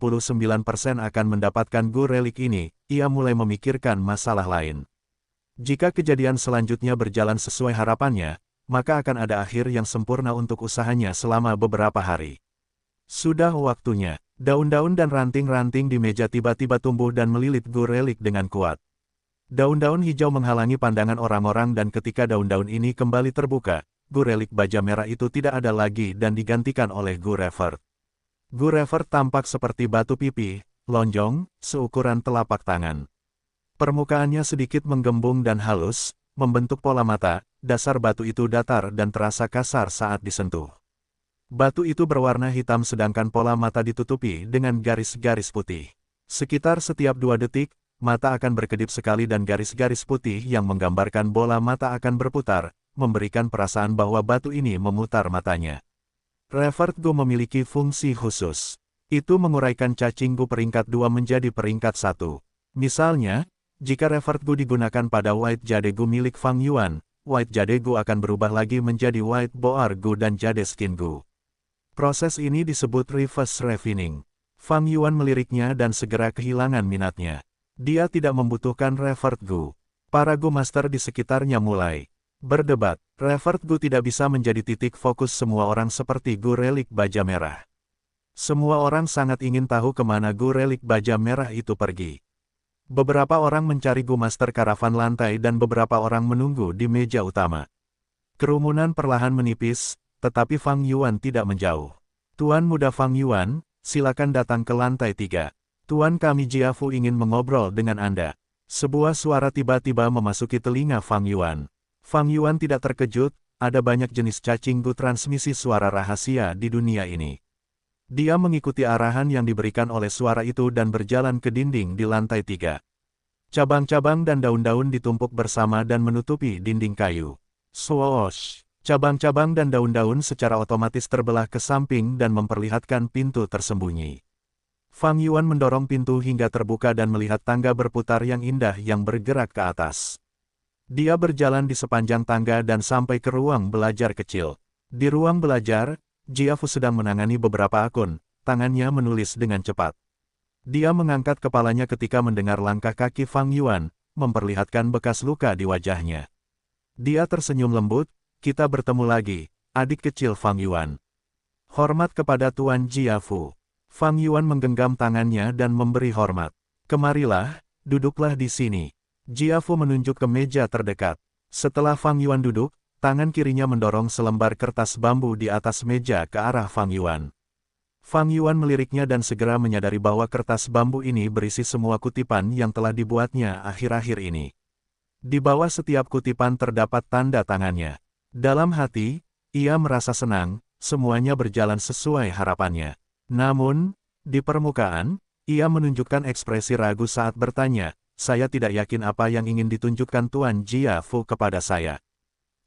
akan mendapatkan gu relik ini, ia mulai memikirkan masalah lain. Jika kejadian selanjutnya berjalan sesuai harapannya, maka akan ada akhir yang sempurna untuk usahanya selama beberapa hari. Sudah waktunya, daun-daun dan ranting-ranting di meja tiba-tiba tumbuh dan melilit gu relik dengan kuat. Daun-daun hijau menghalangi pandangan orang-orang dan ketika daun-daun ini kembali terbuka, gu relik baja merah itu tidak ada lagi dan digantikan oleh gu revert. Gu revert tampak seperti batu pipi, lonjong, seukuran telapak tangan. Permukaannya sedikit menggembung dan halus, membentuk pola mata, dasar batu itu datar dan terasa kasar saat disentuh. Batu itu berwarna hitam sedangkan pola mata ditutupi dengan garis-garis putih. Sekitar setiap 2 detik, mata akan berkedip sekali dan garis-garis putih yang menggambarkan bola mata akan berputar, memberikan perasaan bahwa batu ini memutar matanya. Revert Gu memiliki fungsi khusus. Itu menguraikan cacing Gu peringkat 2 menjadi peringkat 1. Misalnya, jika Revert Gu digunakan pada White Jade Gu milik Fang Yuan, White Jade Gu akan berubah lagi menjadi White Boar Gu dan Jade Skin Gu. Proses ini disebut reverse refining. Fang Yuan meliriknya dan segera kehilangan minatnya. Dia tidak membutuhkan Revert Gu. Para Gu Master di sekitarnya mulai berdebat. Revert Gu tidak bisa menjadi titik fokus semua orang seperti gu relik baja merah. Semua orang sangat ingin tahu kemana gu relik baja merah itu pergi. Beberapa orang mencari Gu Master karavan lantai dan beberapa orang menunggu di meja utama. Kerumunan perlahan menipis, tetapi Fang Yuan tidak menjauh. Tuan Muda Fang Yuan, silakan datang ke lantai 3. Tuan kami Jiafu ingin mengobrol dengan Anda. Sebuah suara tiba-tiba memasuki telinga Fang Yuan. Fang Yuan tidak terkejut, ada banyak jenis cacing gu transmisi suara rahasia di dunia ini. Dia mengikuti arahan yang diberikan oleh suara itu dan berjalan ke dinding di lantai 3. Cabang-cabang dan daun-daun ditumpuk bersama dan menutupi dinding kayu. Swoosh! Cabang-cabang dan daun-daun secara otomatis terbelah ke samping dan memperlihatkan pintu tersembunyi. Fang Yuan mendorong pintu hingga terbuka dan melihat tangga berputar yang indah yang bergerak ke atas. Dia berjalan di sepanjang tangga dan sampai ke ruang belajar kecil. Di ruang belajar, Jiafu sedang menangani beberapa akun, tangannya menulis dengan cepat. Dia mengangkat kepalanya ketika mendengar langkah kaki Fang Yuan, memperlihatkan bekas luka di wajahnya. Dia tersenyum lembut, kita bertemu lagi, adik kecil Fang Yuan. Hormat kepada Tuan Jiafu. Fang Yuan menggenggam tangannya dan memberi hormat. Kemarilah, duduklah di sini. Jiafu menunjuk ke meja terdekat. Setelah Fang Yuan duduk, tangan kirinya mendorong selembar kertas bambu di atas meja ke arah Fang Yuan. Fang Yuan meliriknya dan segera menyadari bahwa kertas bambu ini berisi semua kutipan yang telah dibuatnya akhir-akhir ini. Di bawah setiap kutipan terdapat tanda tangannya. Dalam hati, ia merasa senang, semuanya berjalan sesuai harapannya. Namun, di permukaan, ia menunjukkan ekspresi ragu saat bertanya, saya tidak yakin apa yang ingin ditunjukkan Tuan Jiafu kepada saya.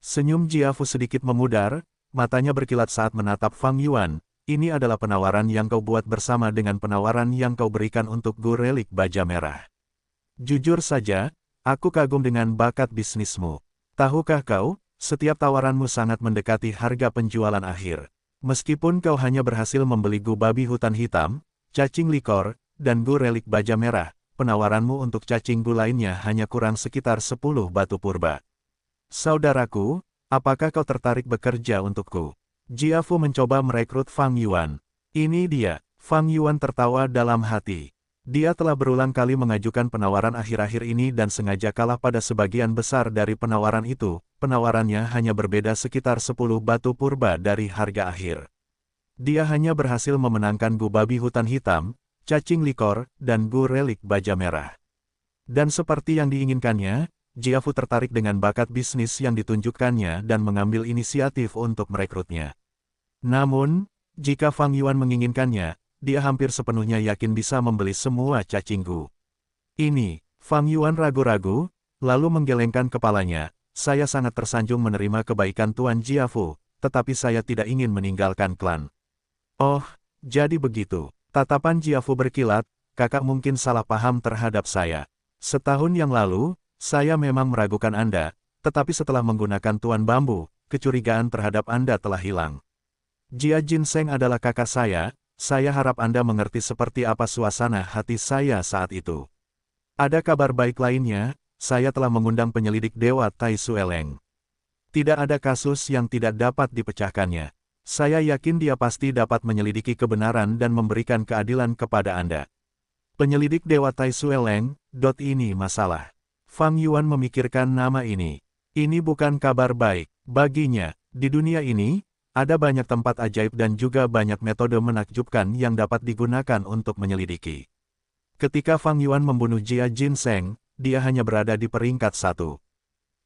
Senyum Jiafu sedikit memudar, matanya berkilat saat menatap Fang Yuan. Ini adalah penawaran yang kau buat bersama dengan penawaran yang kau berikan untuk gu relik baja merah. Jujur saja, aku kagum dengan bakat bisnismu. Tahukah kau, setiap tawaranmu sangat mendekati harga penjualan akhir. Meskipun kau hanya berhasil membeli gu babi hutan hitam, cacing likor, dan gu relik baja merah, penawaranmu untuk cacing gu lainnya hanya kurang sekitar 10 batu purba. Saudaraku, apakah kau tertarik bekerja untukku? Jiafu mencoba merekrut Fang Yuan. Ini dia, Fang Yuan tertawa dalam hati. Dia telah berulang kali mengajukan penawaran akhir-akhir ini dan sengaja kalah pada sebagian besar dari penawaran itu. Penawarannya hanya berbeda sekitar 10 batu purba dari harga akhir. Dia hanya berhasil memenangkan gu babi hutan hitam, cacing likor, dan gu relik baja merah. Dan seperti yang diinginkannya, Jiafu tertarik dengan bakat bisnis yang ditunjukkannya dan mengambil inisiatif untuk merekrutnya. Namun, jika Fang Yuan menginginkannya, dia hampir sepenuhnya yakin bisa membeli semua cacing gu. Ini, Fang Yuan ragu-ragu, lalu menggelengkan kepalanya. Saya sangat tersanjung menerima kebaikan Tuan Jiafu, tetapi saya tidak ingin meninggalkan klan. Oh, jadi begitu. Tatapan Jiafu berkilat, kakak mungkin salah paham terhadap saya. Setahun yang lalu, saya memang meragukan Anda, tetapi setelah menggunakan Tuan Bambu, kecurigaan terhadap Anda telah hilang. Jia Jinseng adalah kakak saya harap Anda mengerti seperti apa suasana hati saya saat itu. Ada kabar baik lainnya, saya telah mengundang penyelidik Dewa Tai Sueleng. Tidak ada kasus yang tidak dapat dipecahkannya. Saya yakin dia pasti dapat menyelidiki kebenaran dan memberikan keadilan kepada Anda. Penyelidik Dewa Tai Sueleng, ini masalah. Fang Yuan memikirkan nama ini. Ini bukan kabar baik. Baginya, di dunia ini, ada banyak tempat ajaib dan juga banyak metode menakjubkan yang dapat digunakan untuk menyelidiki. Ketika Fang Yuan membunuh Jia Jinseng, dia hanya berada di peringkat 1.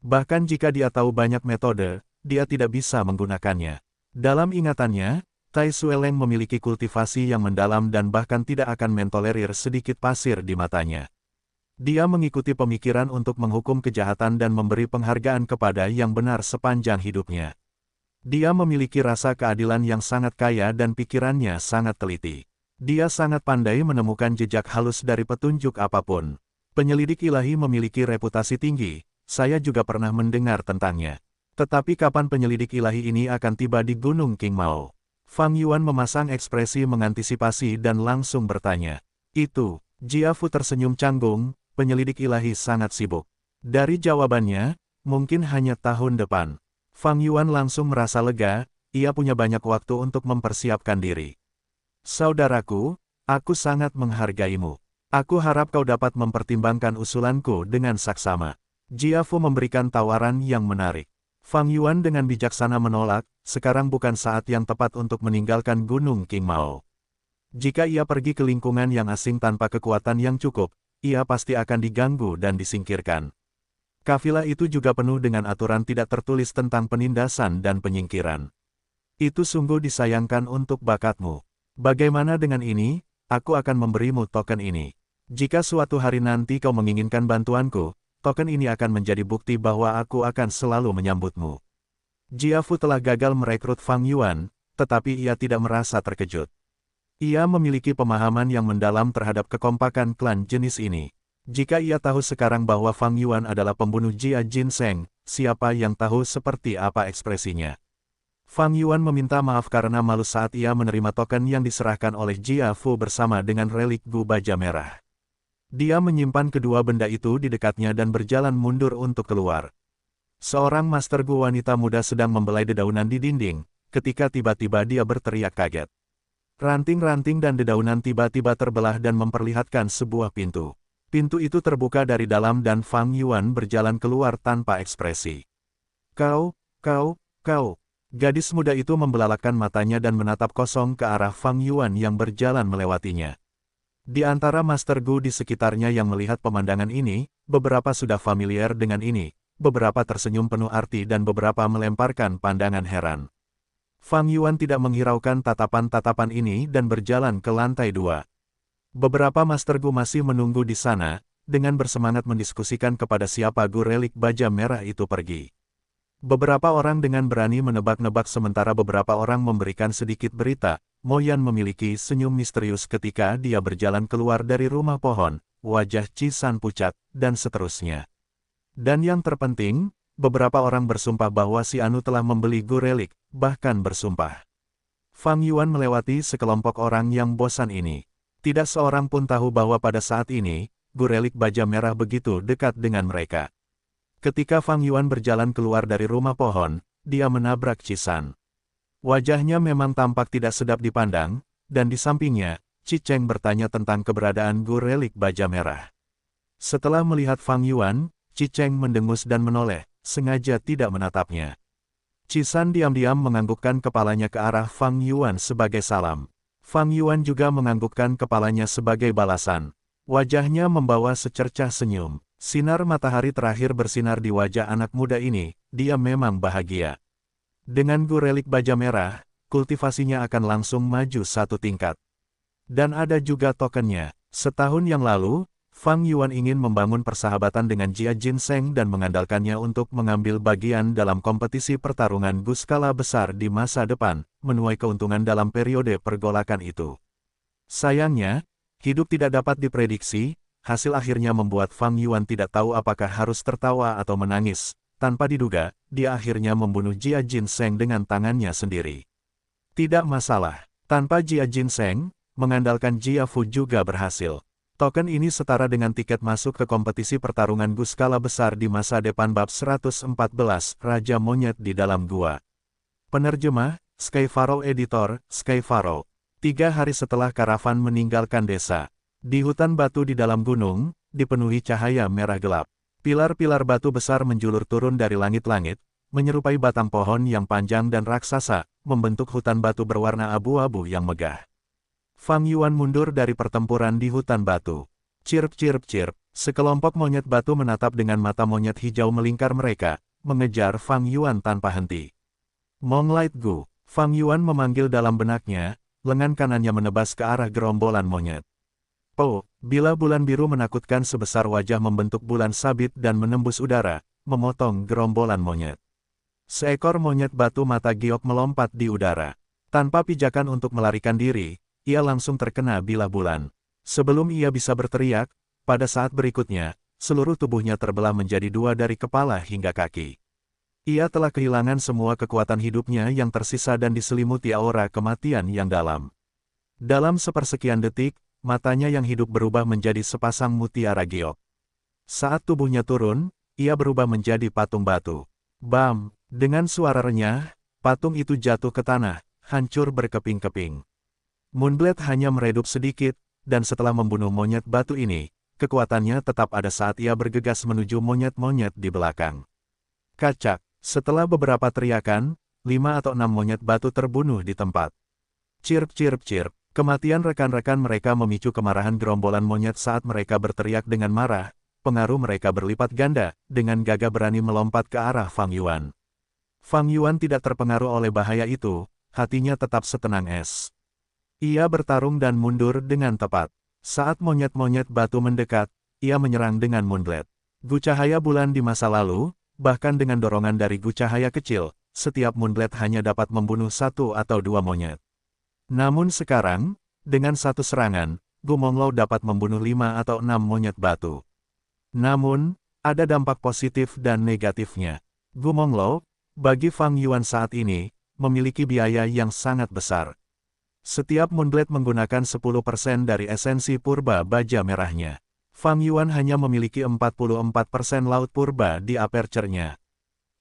Bahkan jika dia tahu banyak metode, dia tidak bisa menggunakannya. Dalam ingatannya, Tai Sueleng memiliki kultivasi yang mendalam dan bahkan tidak akan mentolerir sedikit pasir di matanya. Dia mengikuti pemikiran untuk menghukum kejahatan dan memberi penghargaan kepada yang benar sepanjang hidupnya. Dia memiliki rasa keadilan yang sangat kaya dan pikirannya sangat teliti. Dia sangat pandai menemukan jejak halus dari petunjuk apapun. Penyelidik ilahi memiliki reputasi tinggi, saya juga pernah mendengar tentangnya. Tetapi kapan penyelidik ilahi ini akan tiba di Gunung Qingmao? Fang Yuan memasang ekspresi mengantisipasi dan langsung bertanya. Itu, Jiafu tersenyum canggung, penyelidik ilahi sangat sibuk. Dari jawabannya, mungkin hanya tahun depan. Fang Yuan langsung merasa lega, ia punya banyak waktu untuk mempersiapkan diri. Saudaraku, aku sangat menghargaimu. Aku harap kau dapat mempertimbangkan usulanku dengan saksama. Jiafu memberikan tawaran yang menarik. Fang Yuan dengan bijaksana menolak, sekarang bukan saat yang tepat untuk meninggalkan Gunung Qingmao. Jika ia pergi ke lingkungan yang asing tanpa kekuatan yang cukup, ia pasti akan diganggu dan disingkirkan. Kafilah itu juga penuh dengan aturan tidak tertulis tentang penindasan dan penyingkiran. Itu sungguh disayangkan untuk bakatmu. Bagaimana dengan ini? Aku akan memberimu token ini. Jika suatu hari nanti kau menginginkan bantuanku, token ini akan menjadi bukti bahwa aku akan selalu menyambutmu. Jiafu telah gagal merekrut Fang Yuan, tetapi ia tidak merasa terkejut. Ia memiliki pemahaman yang mendalam terhadap kekompakan klan jenis ini. Jika ia tahu sekarang bahwa Fang Yuan adalah pembunuh Jia Jinseng, siapa yang tahu seperti apa ekspresinya? Fang Yuan meminta maaf karena malu saat ia menerima token yang diserahkan oleh Jiafu bersama dengan relik gu baja merah. Dia menyimpan kedua benda itu di dekatnya dan berjalan mundur untuk keluar. Seorang master gu wanita muda sedang membelai dedaunan di dinding, ketika tiba-tiba dia berteriak kaget. Ranting-ranting dan dedaunan tiba-tiba terbelah dan memperlihatkan sebuah pintu. Pintu itu terbuka dari dalam dan Fang Yuan berjalan keluar tanpa ekspresi. Kau. Gadis muda itu membelalakan matanya dan menatap kosong ke arah Fang Yuan yang berjalan melewatinya. Di antara Master Gu di sekitarnya yang melihat pemandangan ini, beberapa sudah familiar dengan ini, beberapa tersenyum penuh arti dan beberapa melemparkan pandangan heran. Fang Yuan tidak menghiraukan tatapan-tatapan ini dan berjalan ke lantai 2. Beberapa Master Gu masih menunggu di sana, dengan bersemangat mendiskusikan kepada siapa Gu relik baja merah itu pergi. Beberapa orang dengan berani menebak-nebak sementara beberapa orang memberikan sedikit berita. Mo Yan memiliki senyum misterius ketika dia berjalan keluar dari rumah pohon, wajah Cisan pucat, dan seterusnya. Dan yang terpenting, beberapa orang bersumpah bahwa si Anu telah membeli Gu relik, bahkan bersumpah. Fang Yuan melewati sekelompok orang yang bosan ini. Tidak seorang pun tahu bahwa pada saat ini, Gu relik baja merah begitu dekat dengan mereka. Ketika Fang Yuan berjalan keluar dari rumah pohon, dia menabrak Cisan. Wajahnya memang tampak tidak sedap dipandang, dan di sampingnya, Ci Cheng bertanya tentang keberadaan Gu relik baja merah. Setelah melihat Fang Yuan, Ci Cheng mendengus dan menoleh, sengaja tidak menatapnya. Cisan diam-diam menganggukkan kepalanya ke arah Fang Yuan sebagai salam. Fang Yuan juga menganggukkan kepalanya sebagai balasan. Wajahnya membawa secercah senyum. Sinar matahari terakhir bersinar di wajah anak muda ini, dia memang bahagia. Dengan Gu relik baja merah, kultivasinya akan langsung maju satu tingkat. Dan ada juga tokennya. Setahun yang lalu, Fang Yuan ingin membangun persahabatan dengan Jia Jinseng dan mengandalkannya untuk mengambil bagian dalam kompetisi pertarungan Gu skala besar di masa depan, menuai keuntungan dalam periode pergolakan itu. Sayangnya, hidup tidak dapat diprediksi, hasil akhirnya membuat Fang Yuan tidak tahu apakah harus tertawa atau menangis. Tanpa diduga, dia akhirnya membunuh Jia Jinseng dengan tangannya sendiri. Tidak masalah, tanpa Jia Jinseng, mengandalkan Jia Fu juga berhasil. Token ini setara dengan tiket masuk ke kompetisi pertarungan Gu skala besar di masa depan bab 114, Raja Monyet di dalam Gua. Penerjemah, Skyfaro Editor, Skyfaro. 3 hari setelah karavan meninggalkan desa, di hutan batu di dalam gunung, dipenuhi cahaya merah gelap. Pilar-pilar batu besar menjulur turun dari langit-langit, menyerupai batang pohon yang panjang dan raksasa, membentuk hutan batu berwarna abu-abu yang megah. Fang Yuan mundur dari pertempuran di hutan batu. Cirp-cirp-cirp, sekelompok monyet batu menatap dengan mata monyet hijau melingkar mereka, mengejar Fang Yuan tanpa henti. Monglight Gu, Fang Yuan memanggil dalam benaknya, lengan kanannya menebas ke arah gerombolan monyet. Po, bila bulan biru menakutkan sebesar wajah membentuk bulan sabit dan menembus udara, memotong gerombolan monyet. Seekor monyet batu mata giok melompat di udara. Tanpa pijakan untuk melarikan diri, ia langsung terkena bilah bulan. Sebelum ia bisa berteriak, pada saat berikutnya, seluruh tubuhnya terbelah menjadi 2 dari kepala hingga kaki. Ia telah kehilangan semua kekuatan hidupnya yang tersisa dan diselimuti aura kematian yang dalam. Dalam sepersekian detik, matanya yang hidup berubah menjadi sepasang mutiara giok. Saat tubuhnya turun, ia berubah menjadi patung batu. Bam! Dengan suara renyah, patung itu jatuh ke tanah, hancur berkeping-keping. Moonblade hanya meredup sedikit, dan setelah membunuh monyet batu ini, kekuatannya tetap ada saat ia bergegas menuju monyet-monyet di belakang. Kacak, setelah beberapa teriakan, 5 atau 6 monyet batu terbunuh di tempat. Cirp-cirp-cirp, kematian rekan-rekan mereka memicu kemarahan gerombolan monyet saat mereka berteriak dengan marah, pengaruh mereka berlipat ganda, dengan gagah berani melompat ke arah Fang Yuan. Fang Yuan tidak terpengaruh oleh bahaya itu, hatinya tetap setenang es. Ia bertarung dan mundur dengan tepat. Saat monyet-monyet batu mendekat, ia menyerang dengan Moonblade. Gu cahaya bulan di masa lalu, bahkan dengan dorongan dari Gu cahaya kecil, setiap Moonblade hanya dapat membunuh 1 atau 2 monyet. Namun sekarang, dengan satu serangan, Gu Monglou dapat membunuh 5 atau 6 monyet batu. Namun, ada dampak positif dan negatifnya. Gu Monglou, bagi Fang Yuan saat ini, memiliki biaya yang sangat besar. Setiap Moonblade menggunakan 10% dari esensi purba baja merahnya. Fang Yuan hanya memiliki 44% laut purba di aperture-nya.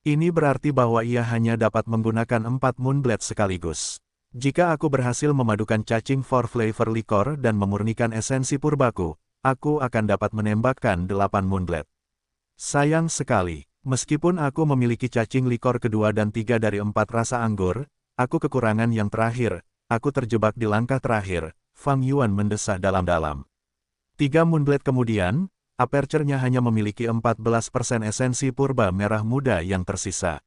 Ini berarti bahwa ia hanya dapat menggunakan 4 Moonblade sekaligus. Jika aku berhasil memadukan cacing for flavor liquor dan memurnikan esensi purbaku, aku akan dapat menembakkan 8 Moonblade. Sayang sekali, meskipun aku memiliki cacing likor kedua dan 3 dari 4 rasa anggur, aku kekurangan yang terakhir. Aku terjebak di langkah terakhir, Fang Yuan mendesah dalam-dalam. 3 Moonblade kemudian, aperture-nya hanya memiliki 14% esensi purba merah muda yang tersisa.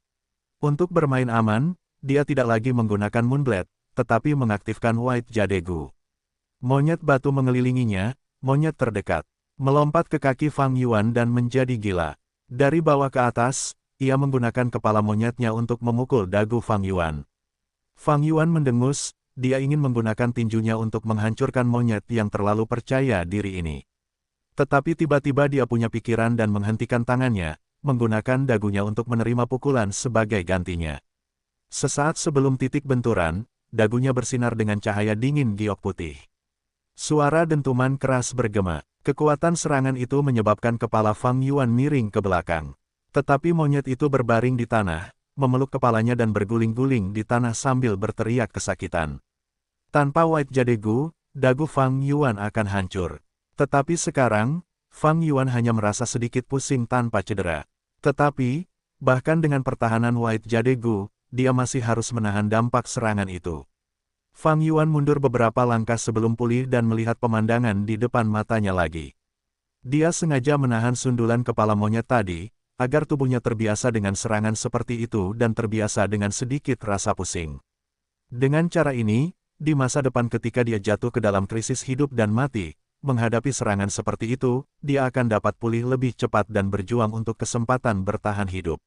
Untuk bermain aman, dia tidak lagi menggunakan Moonblade, tetapi mengaktifkan White Jade Gu. Monyet batu mengelilinginya, monyet terdekat, melompat ke kaki Fang Yuan dan menjadi gila. Dari bawah ke atas, ia menggunakan kepala monyetnya untuk memukul dagu Fang Yuan. Fang Yuan mendengus. Dia ingin menggunakan tinjunya untuk menghancurkan monyet yang terlalu percaya diri ini. Tetapi tiba-tiba dia punya pikiran dan menghentikan tangannya, menggunakan dagunya untuk menerima pukulan sebagai gantinya. Sesaat sebelum titik benturan, dagunya bersinar dengan cahaya dingin giok putih. Suara dentuman keras bergema. Kekuatan serangan itu menyebabkan kepala Fang Yuan miring ke belakang. Tetapi monyet itu berbaring di tanah, memeluk kepalanya dan berguling-guling di tanah sambil berteriak kesakitan. Tanpa White Jade Gu, dagu Fang Yuan akan hancur. Tetapi sekarang, Fang Yuan hanya merasa sedikit pusing tanpa cedera. Tetapi, bahkan dengan pertahanan White Jade Gu, dia masih harus menahan dampak serangan itu. Fang Yuan mundur beberapa langkah sebelum pulih dan melihat pemandangan di depan matanya lagi. Dia sengaja menahan sundulan kepala monyet tadi, agar tubuhnya terbiasa dengan serangan seperti itu dan terbiasa dengan sedikit rasa pusing. Dengan cara ini, di masa depan ketika dia jatuh ke dalam krisis hidup dan mati, menghadapi serangan seperti itu, dia akan dapat pulih lebih cepat dan berjuang untuk kesempatan bertahan hidup.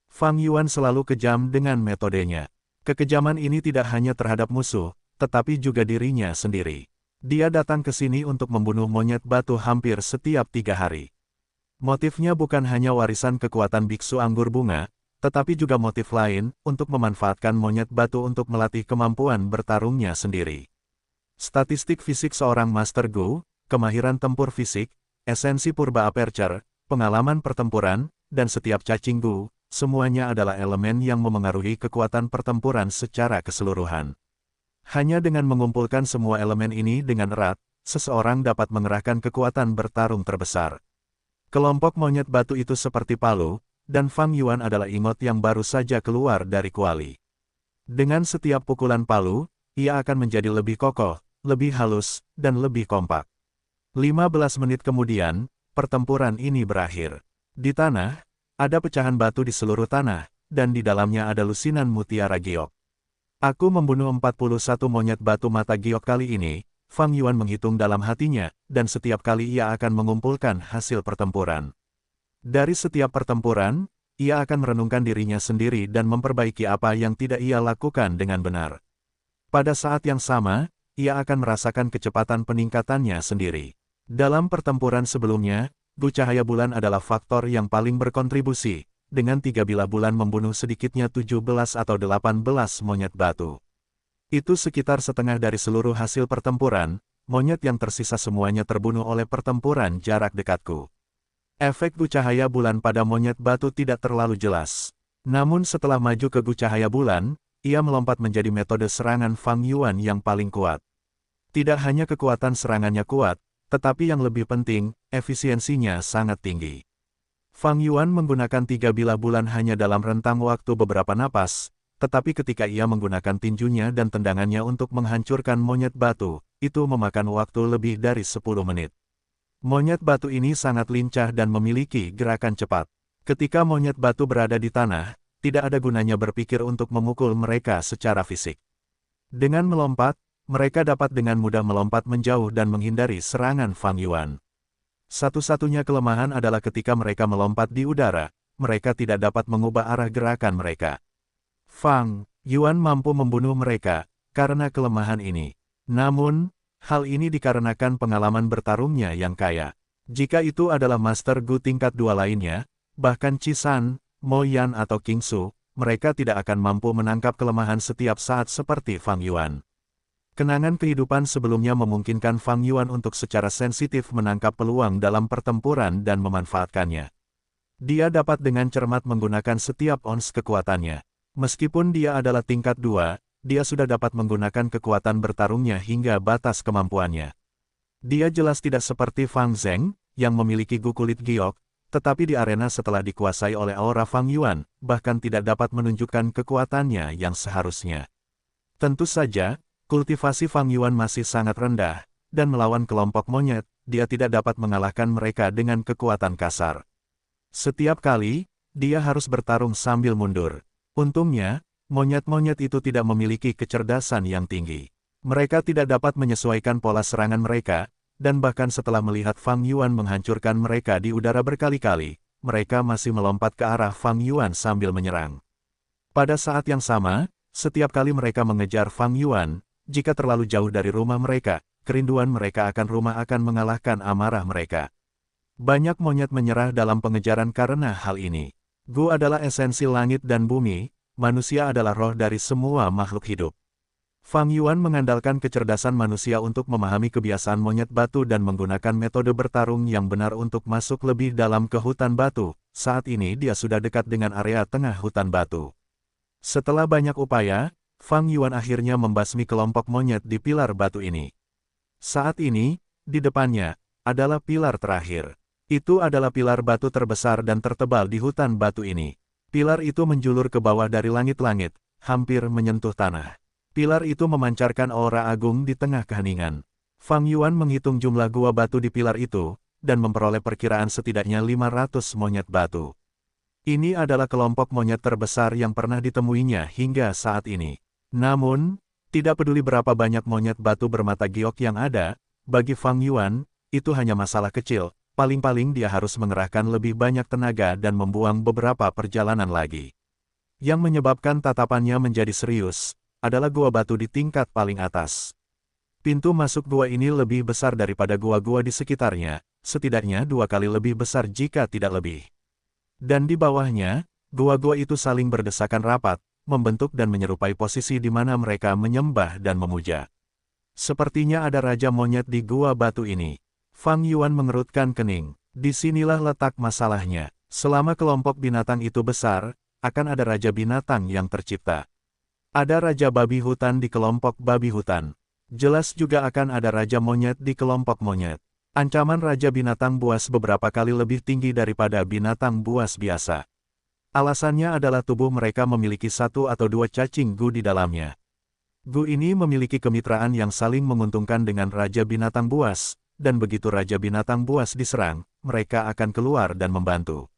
Fang Yuan selalu kejam dengan metodenya. Kekejaman ini tidak hanya terhadap musuh, tetapi juga dirinya sendiri. Dia datang ke sini untuk membunuh monyet batu hampir setiap 3 hari. Motifnya bukan hanya warisan kekuatan biksu anggur bunga, tetapi juga motif lain, untuk memanfaatkan monyet batu untuk melatih kemampuan bertarungnya sendiri. Statistik fisik seorang Master Gu, kemahiran tempur fisik, esensi purba aperture, pengalaman pertempuran, dan setiap cacing Gu, semuanya adalah elemen yang memengaruhi kekuatan pertempuran secara keseluruhan. Hanya dengan mengumpulkan semua elemen ini dengan erat, seseorang dapat mengerahkan kekuatan bertarung terbesar. Kelompok monyet batu itu seperti palu, dan Fang Yuan adalah ingot yang baru saja keluar dari kuali. Dengan setiap pukulan palu, ia akan menjadi lebih kokoh, lebih halus, dan lebih kompak. 15 menit kemudian, pertempuran ini berakhir. Di tanah, ada pecahan batu di seluruh tanah, dan di dalamnya ada lusinan mutiara giok. Aku membunuh 41 monyet batu mata giok kali ini, Fang Yuan menghitung dalam hatinya, dan setiap kali ia akan mengumpulkan hasil pertempuran. Dari setiap pertempuran, ia akan merenungkan dirinya sendiri dan memperbaiki apa yang tidak ia lakukan dengan benar. Pada saat yang sama, ia akan merasakan kecepatan peningkatannya sendiri. Dalam pertempuran sebelumnya, Gu cahaya bulan adalah faktor yang paling berkontribusi, dengan 3 bilah bulan membunuh sedikitnya 17 atau 18 monyet batu. Itu sekitar setengah dari seluruh hasil pertempuran, monyet yang tersisa semuanya terbunuh oleh pertempuran jarak dekatku. Efek Gu cahaya bulan pada monyet batu tidak terlalu jelas. Namun setelah maju ke Gu cahaya bulan, ia melompat menjadi metode serangan Fang Yuan yang paling kuat. Tidak hanya kekuatan serangannya kuat, tetapi yang lebih penting, efisiensinya sangat tinggi. Fang Yuan menggunakan 3 bilah bulan hanya dalam rentang waktu beberapa napas, tetapi ketika ia menggunakan tinjunya dan tendangannya untuk menghancurkan monyet batu, itu memakan waktu lebih dari 10 menit. Monyet batu ini sangat lincah dan memiliki gerakan cepat. Ketika monyet batu berada di tanah, tidak ada gunanya berpikir untuk memukul mereka secara fisik. Dengan melompat, mereka dapat dengan mudah melompat menjauh dan menghindari serangan Fang Yuan. Satu-satunya kelemahan adalah ketika mereka melompat di udara, mereka tidak dapat mengubah arah gerakan mereka. Fang Yuan mampu membunuh mereka karena kelemahan ini. Namun, hal ini dikarenakan pengalaman bertarungnya yang kaya. Jika itu adalah Master Gu tingkat 2 lainnya, bahkan Qisan, Mo Yan atau King Su, mereka tidak akan mampu menangkap kelemahan setiap saat seperti Fang Yuan. Kenangan kehidupan sebelumnya memungkinkan Fang Yuan untuk secara sensitif menangkap peluang dalam pertempuran dan memanfaatkannya. Dia dapat dengan cermat menggunakan setiap ons kekuatannya. Meskipun dia adalah tingkat 2, dia sudah dapat menggunakan kekuatan bertarungnya hingga batas kemampuannya. Dia jelas tidak seperti Fang Zheng, yang memiliki Gu kulit giok, tetapi di arena setelah dikuasai oleh aura Fang Yuan, bahkan tidak dapat menunjukkan kekuatannya yang seharusnya. Tentu saja, kultivasi Fang Yuan masih sangat rendah, dan melawan kelompok monyet, dia tidak dapat mengalahkan mereka dengan kekuatan kasar. Setiap kali, dia harus bertarung sambil mundur. Untungnya, monyet-monyet itu tidak memiliki kecerdasan yang tinggi. Mereka tidak dapat menyesuaikan pola serangan mereka, dan bahkan setelah melihat Fang Yuan menghancurkan mereka di udara berkali-kali, mereka masih melompat ke arah Fang Yuan sambil menyerang. Pada saat yang sama, setiap kali mereka mengejar Fang Yuan, jika terlalu jauh dari rumah mereka, kerinduan mereka akan rumah akan mengalahkan amarah mereka. Banyak monyet menyerah dalam pengejaran karena hal ini. Gu adalah esensi langit dan bumi, manusia adalah roh dari semua makhluk hidup. Fang Yuan mengandalkan kecerdasan manusia untuk memahami kebiasaan monyet batu dan menggunakan metode bertarung yang benar untuk masuk lebih dalam ke hutan batu. Saat ini dia sudah dekat dengan area tengah hutan batu. Setelah banyak upaya, Fang Yuan akhirnya membasmi kelompok monyet di pilar batu ini. Saat ini, di depannya, adalah pilar terakhir. Itu adalah pilar batu terbesar dan tertebal di hutan batu ini. Pilar itu menjulur ke bawah dari langit-langit, hampir menyentuh tanah. Pilar itu memancarkan aura agung di tengah keheningan. Fang Yuan menghitung jumlah gua batu di pilar itu, dan memperoleh perkiraan setidaknya 500 monyet batu. Ini adalah kelompok monyet terbesar yang pernah ditemuinya hingga saat ini. Namun, tidak peduli berapa banyak monyet batu bermata giok yang ada, bagi Fang Yuan, itu hanya masalah kecil, paling-paling dia harus mengerahkan lebih banyak tenaga dan membuang beberapa perjalanan lagi. Yang menyebabkan tatapannya menjadi serius, adalah gua batu di tingkat paling atas. Pintu masuk gua ini lebih besar daripada gua-gua di sekitarnya, setidaknya 2 kali lebih besar jika tidak lebih. Dan di bawahnya, gua-gua itu saling berdesakan rapat, membentuk dan menyerupai posisi di mana mereka menyembah dan memuja. Sepertinya ada raja monyet di gua batu ini. Fang Yuan mengerutkan kening. Disinilah letak masalahnya. Selama kelompok binatang itu besar, akan ada raja binatang yang tercipta. Ada raja babi hutan di kelompok babi hutan. Jelas juga akan ada raja monyet di kelompok monyet. Ancaman raja binatang buas beberapa kali lebih tinggi daripada binatang buas biasa. Alasannya adalah tubuh mereka memiliki 1 atau 2 cacing gu di dalamnya. Gu ini memiliki kemitraan yang saling menguntungkan dengan raja binatang buas, dan begitu raja binatang buas diserang, mereka akan keluar dan membantu.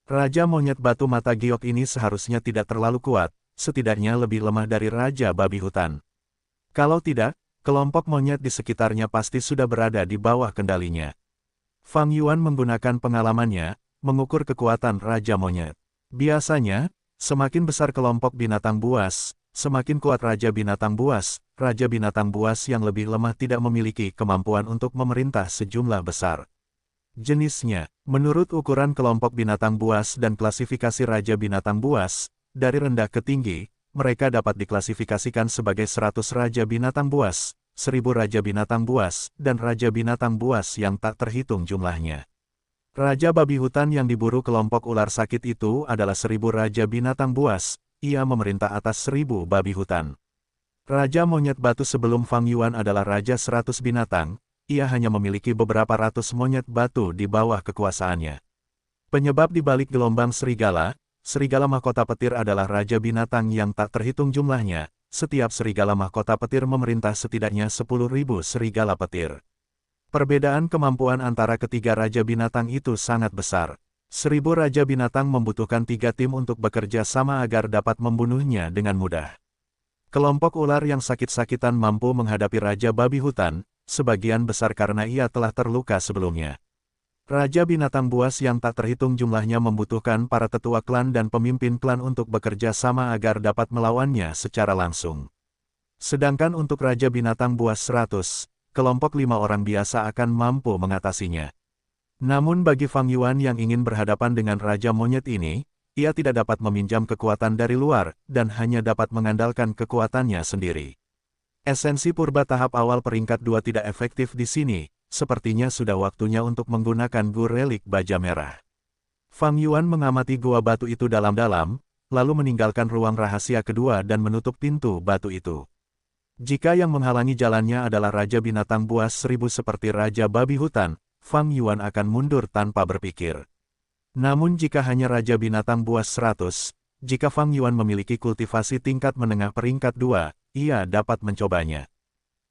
Raja monyet batu mata giok ini seharusnya tidak terlalu kuat, setidaknya lebih lemah dari raja babi hutan. Kalau tidak, kelompok monyet di sekitarnya pasti sudah berada di bawah kendalinya. Fang Yuan menggunakan pengalamannya, mengukur kekuatan raja monyet. Biasanya, semakin besar kelompok binatang buas, semakin kuat raja binatang buas. Raja binatang buas yang lebih lemah tidak memiliki kemampuan untuk memerintah sejumlah besar. Jenisnya, menurut ukuran kelompok binatang buas dan klasifikasi raja binatang buas, dari rendah ke tinggi, mereka dapat diklasifikasikan sebagai 100 raja binatang buas, 1000 raja binatang buas, dan raja binatang buas yang tak terhitung jumlahnya. Raja babi hutan yang diburu kelompok ular sakit itu adalah 1000 raja binatang buas, ia memerintah atas 1000 babi hutan. Raja monyet batu sebelum Fang Yuan adalah raja 100 binatang, ia hanya memiliki beberapa ratus monyet batu di bawah kekuasaannya. Penyebab di balik gelombang serigala, serigala mahkota petir adalah raja binatang yang tak terhitung jumlahnya, setiap serigala mahkota petir memerintah setidaknya 10.000 serigala petir. Perbedaan kemampuan antara ketiga raja binatang itu sangat besar. 1000 raja binatang membutuhkan 3 tim untuk bekerja sama agar dapat membunuhnya dengan mudah. Kelompok ular yang sakit-sakitan mampu menghadapi raja babi hutan, sebagian besar karena ia telah terluka sebelumnya. Raja binatang buas yang tak terhitung jumlahnya membutuhkan para tetua klan dan pemimpin klan untuk bekerja sama agar dapat melawannya secara langsung. Sedangkan untuk raja binatang buas 100, kelompok 5 orang biasa akan mampu mengatasinya. Namun bagi Fang Yuan yang ingin berhadapan dengan raja monyet ini, ia tidak dapat meminjam kekuatan dari luar, dan hanya dapat mengandalkan kekuatannya sendiri. Esensi purba tahap awal peringkat 2 tidak efektif di sini, sepertinya sudah waktunya untuk menggunakan gu relik baja merah. Fang Yuan mengamati gua batu itu dalam-dalam, lalu meninggalkan ruang rahasia kedua dan menutup pintu batu itu. Jika yang menghalangi jalannya adalah raja binatang buas 1000 seperti raja babi hutan, Fang Yuan akan mundur tanpa berpikir. Namun jika hanya raja binatang buas 100, jika Fang Yuan memiliki kultivasi tingkat menengah peringkat 2, ia dapat mencobanya.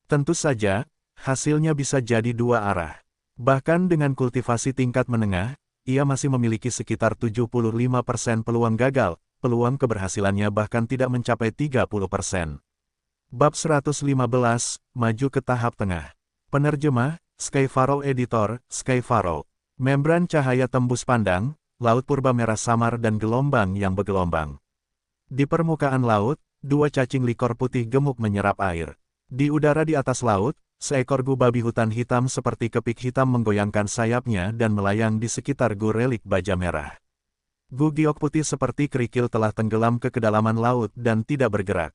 Tentu saja, hasilnya bisa jadi 2 arah. Bahkan dengan kultivasi tingkat menengah, ia masih memiliki sekitar 75% peluang gagal, peluang keberhasilannya bahkan tidak mencapai 30%. Bab 115, maju ke tahap tengah. Penerjemah, Skyfaro Editor, Skyfaro. Membran cahaya tembus pandang, laut purba merah samar dan gelombang yang bergelombang. Di permukaan laut, 2 cacing likor putih gemuk menyerap air. Di udara di atas laut, seekor gu babi hutan hitam seperti kepik hitam menggoyangkan sayapnya dan melayang di sekitar gu relik baja merah. Gu giok putih seperti kerikil telah tenggelam ke kedalaman laut dan tidak bergerak.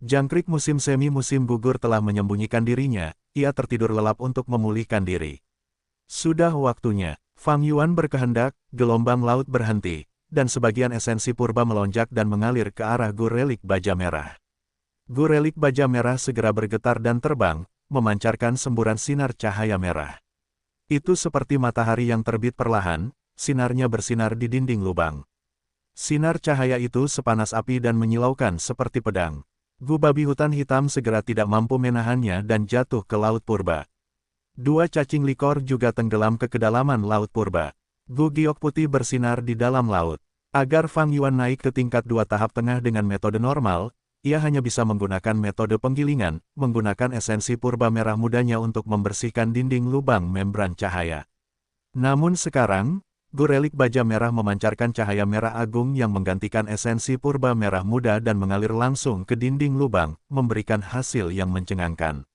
Jangkrik musim semi musim gugur telah menyembunyikan dirinya, ia tertidur lelap untuk memulihkan diri. Sudah waktunya, Fang Yuan berkehendak, gelombang laut berhenti, dan sebagian esensi purba melonjak dan mengalir ke arah gu relik baja merah. Gu relik baja merah segera bergetar dan terbang, memancarkan semburan sinar cahaya merah. Itu seperti matahari yang terbit perlahan, sinarnya bersinar di dinding lubang. Sinar cahaya itu sepanas api dan menyilaukan seperti pedang. Gu babi hutan hitam segera tidak mampu menahannya dan jatuh ke laut purba. Dua cacing likor juga tenggelam ke kedalaman laut purba. Gu giok putih bersinar di dalam laut. Agar Fang Yuan naik ke tingkat 2 tahap tengah dengan metode normal, ia hanya bisa menggunakan metode penggilingan, menggunakan esensi purba merah mudanya untuk membersihkan dinding lubang membran cahaya. Namun sekarang, Gu relik baja merah memancarkan cahaya merah agung yang menggantikan esensi purba merah muda dan mengalir langsung ke dinding lubang, memberikan hasil yang mencengangkan.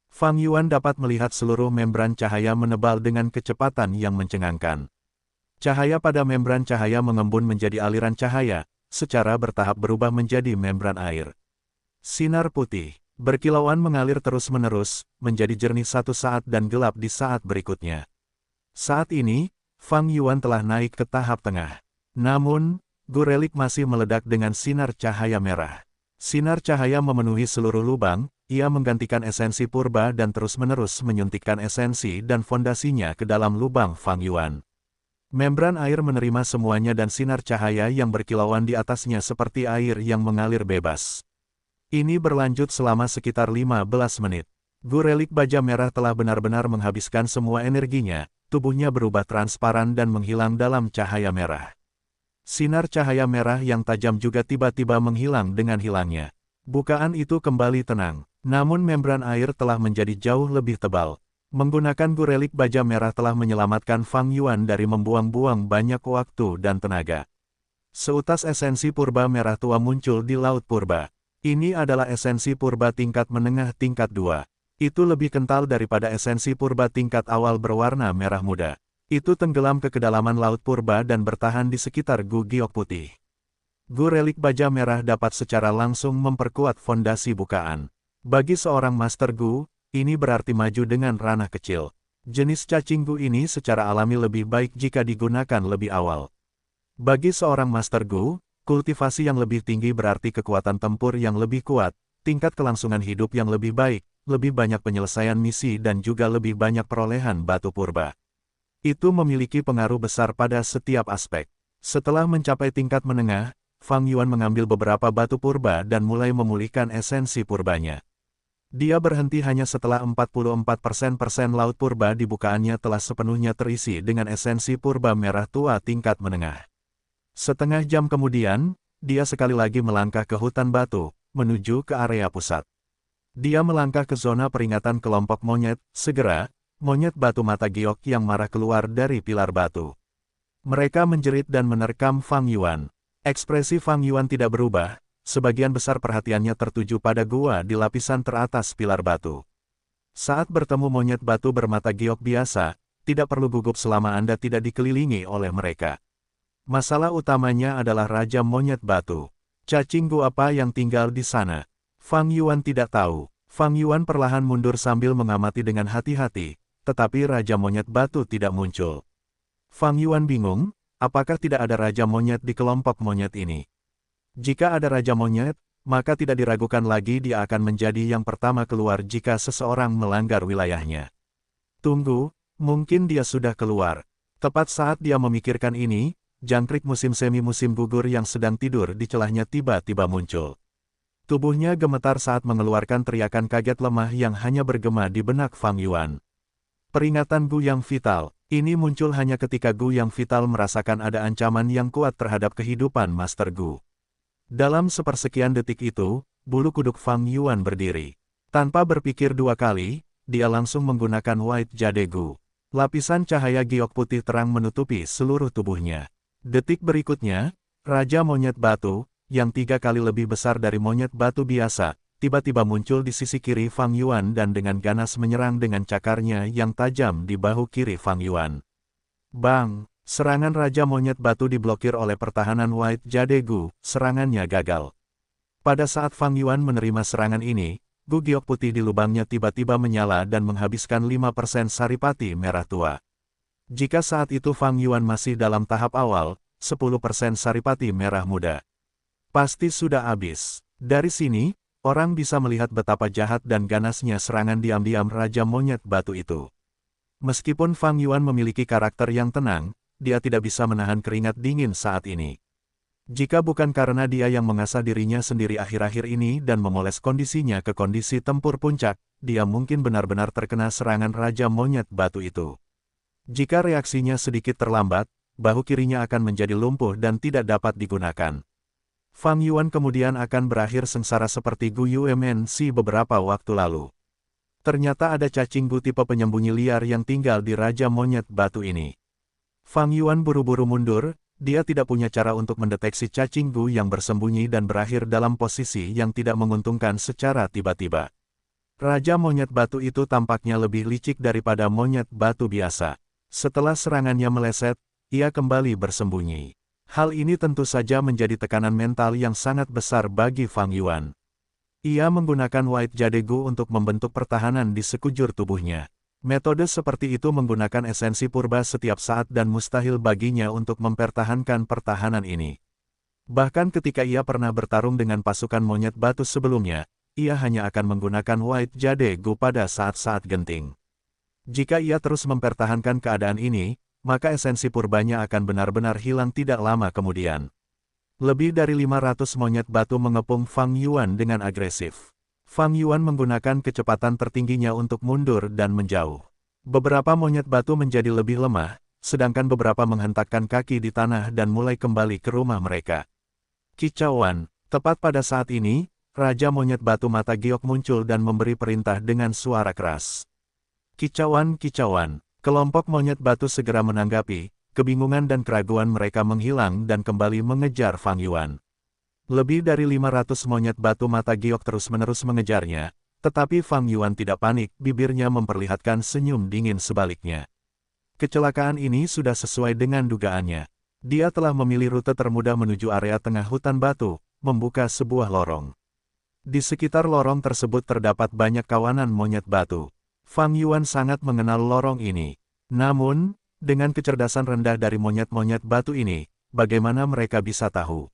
Fang Yuan dapat melihat seluruh membran cahaya menebal dengan kecepatan yang mencengangkan. Cahaya pada membran cahaya mengembun menjadi aliran cahaya, secara bertahap berubah menjadi membran air. Sinar putih, berkilauan mengalir terus-menerus, menjadi jernih satu saat dan gelap di saat berikutnya. Saat ini, Fang Yuan telah naik ke tahap tengah. Namun, Gu relik masih meledak dengan sinar cahaya merah. Sinar cahaya memenuhi seluruh lubang, ia menggantikan esensi purba dan terus-menerus menyuntikkan esensi dan fondasinya ke dalam lubang Fang Yuan. Membran air menerima semuanya dan sinar cahaya yang berkilauan di atasnya seperti air yang mengalir bebas. Ini berlanjut selama sekitar 15 menit. Gu relik baja merah telah benar-benar menghabiskan semua energinya, tubuhnya berubah transparan dan menghilang dalam cahaya merah. Sinar cahaya merah yang tajam juga tiba-tiba menghilang dengan hilangnya. Bukaan itu kembali tenang, namun membran air telah menjadi jauh lebih tebal. Menggunakan Gu relik baja merah telah menyelamatkan Fang Yuan dari membuang-buang banyak waktu dan tenaga. Seutas esensi purba merah tua muncul di laut purba. Ini adalah esensi purba tingkat menengah tingkat 2. Itu lebih kental daripada esensi purba tingkat awal berwarna merah muda. Itu tenggelam ke kedalaman laut purba dan bertahan di sekitar Gu giok putih. Gu relik baja merah dapat secara langsung memperkuat fondasi bukaan. Bagi seorang Master Gu, ini berarti maju dengan ranah kecil. Jenis cacing Gu ini secara alami lebih baik jika digunakan lebih awal. Bagi seorang Master Gu, kultivasi yang lebih tinggi berarti kekuatan tempur yang lebih kuat, tingkat kelangsungan hidup yang lebih baik, lebih banyak penyelesaian misi dan juga lebih banyak perolehan batu purba. Itu memiliki pengaruh besar pada setiap aspek. Setelah mencapai tingkat menengah, Fang Yuan mengambil beberapa batu purba dan mulai memulihkan esensi purbanya. Dia berhenti hanya setelah 44% laut purba di bukaannya telah sepenuhnya terisi dengan esensi purba merah tua tingkat menengah. Setengah jam kemudian, dia sekali lagi melangkah ke hutan batu, menuju ke area pusat. Dia melangkah ke zona peringatan kelompok monyet. Segera, monyet batu mata giok yang marah keluar dari pilar batu. Mereka menjerit dan menerkam Fang Yuan. Ekspresi Fang Yuan tidak berubah, sebagian besar perhatiannya tertuju pada gua di lapisan teratas pilar batu. Saat bertemu monyet batu bermata giok biasa, tidak perlu gugup selama Anda tidak dikelilingi oleh mereka. Masalah utamanya adalah Raja Monyet Batu. Cacing Gu apa yang tinggal di sana? Fang Yuan tidak tahu. Fang Yuan perlahan mundur sambil mengamati dengan hati-hati, tetapi Raja Monyet Batu tidak muncul. Fang Yuan bingung, apakah tidak ada Raja Monyet di kelompok monyet ini? Jika ada Raja Monyet, maka tidak diragukan lagi dia akan menjadi yang pertama keluar jika seseorang melanggar wilayahnya. Tunggu, mungkin dia sudah keluar. Tepat saat dia memikirkan ini, jangkrik musim semi musim gugur yang sedang tidur di celahnya tiba-tiba muncul. Tubuhnya gemetar saat mengeluarkan teriakan kaget lemah yang hanya bergema di benak Fang Yuan. Peringatan Gu yang vital, ini muncul hanya ketika Gu yang vital merasakan ada ancaman yang kuat terhadap kehidupan Master Gu. Dalam sepersekian detik itu, bulu kuduk Fang Yuan berdiri. Tanpa berpikir dua kali, dia langsung menggunakan White Jade Gu. Lapisan cahaya giok putih terang menutupi seluruh tubuhnya. Detik berikutnya, Raja Monyet Batu, yang 3 kali lebih besar dari monyet batu biasa, tiba-tiba muncul di sisi kiri Fang Yuan dan dengan ganas menyerang dengan cakarnya yang tajam di bahu kiri Fang Yuan. Bang! Serangan Raja Monyet Batu diblokir oleh pertahanan White Jade Gu, serangannya gagal. Pada saat Fang Yuan menerima serangan ini, Gu giok putih di lubangnya tiba-tiba menyala dan menghabiskan 5% saripati merah tua. Jika saat itu Fang Yuan masih dalam tahap awal, 10% saripati merah muda. Pasti sudah habis. Dari sini, orang bisa melihat betapa jahat dan ganasnya serangan diam-diam Raja Monyet Batu itu. Meskipun Fang Yuan memiliki karakter yang tenang, dia tidak bisa menahan keringat dingin saat ini. Jika bukan karena dia yang mengasah dirinya sendiri akhir-akhir ini dan memoles kondisinya ke kondisi tempur puncak, dia mungkin benar-benar terkena serangan Raja Monyet Batu itu. Jika reaksinya sedikit terlambat, bahu kirinya akan menjadi lumpuh dan tidak dapat digunakan. Fang Yuan kemudian akan berakhir sengsara seperti Gu Yuemnsi beberapa waktu lalu. Ternyata ada cacing Gu tipe penyembunyi liar yang tinggal di Raja Monyet Batu ini. Fang Yuan buru-buru mundur. Dia tidak punya cara untuk mendeteksi cacing Gu yang bersembunyi dan berakhir dalam posisi yang tidak menguntungkan secara tiba-tiba. Raja Monyet Batu itu tampaknya lebih licik daripada monyet batu biasa. Setelah serangannya meleset, ia kembali bersembunyi. Hal ini tentu saja menjadi tekanan mental yang sangat besar bagi Fang Yuan. Ia menggunakan White Jade Gu untuk membentuk pertahanan di sekujur tubuhnya. Metode seperti itu menggunakan esensi purba setiap saat dan mustahil baginya untuk mempertahankan pertahanan ini. Bahkan ketika ia pernah bertarung dengan pasukan monyet batu sebelumnya, ia hanya akan menggunakan White Jade Gu pada saat-saat genting. Jika ia terus mempertahankan keadaan ini, maka esensi purbanya akan benar-benar hilang tidak lama kemudian. Lebih dari 500 monyet batu mengepung Fang Yuan dengan agresif. Fang Yuan menggunakan kecepatan tertingginya untuk mundur dan menjauh. Beberapa monyet batu menjadi lebih lemah, sedangkan beberapa menghentakkan kaki di tanah dan mulai kembali ke rumah mereka. Kicauan, tepat pada saat ini, Raja Monyet Batu Mata Giok muncul dan memberi perintah dengan suara keras. Kicauan, kicauan, kelompok monyet batu segera menanggapi, kebingungan dan keraguan mereka menghilang dan kembali mengejar Fang Yuan. Lebih dari 500 monyet batu mata giok terus-menerus mengejarnya, tetapi Fang Yuan tidak panik, bibirnya memperlihatkan senyum dingin sebaliknya. Kecelakaan ini sudah sesuai dengan dugaannya. Dia telah memilih rute termudah menuju area tengah hutan batu, membuka sebuah lorong. Di sekitar lorong tersebut terdapat banyak kawanan monyet batu. Fang Yuan sangat mengenal lorong ini. Namun, dengan kecerdasan rendah dari monyet-monyet batu ini, bagaimana mereka bisa tahu?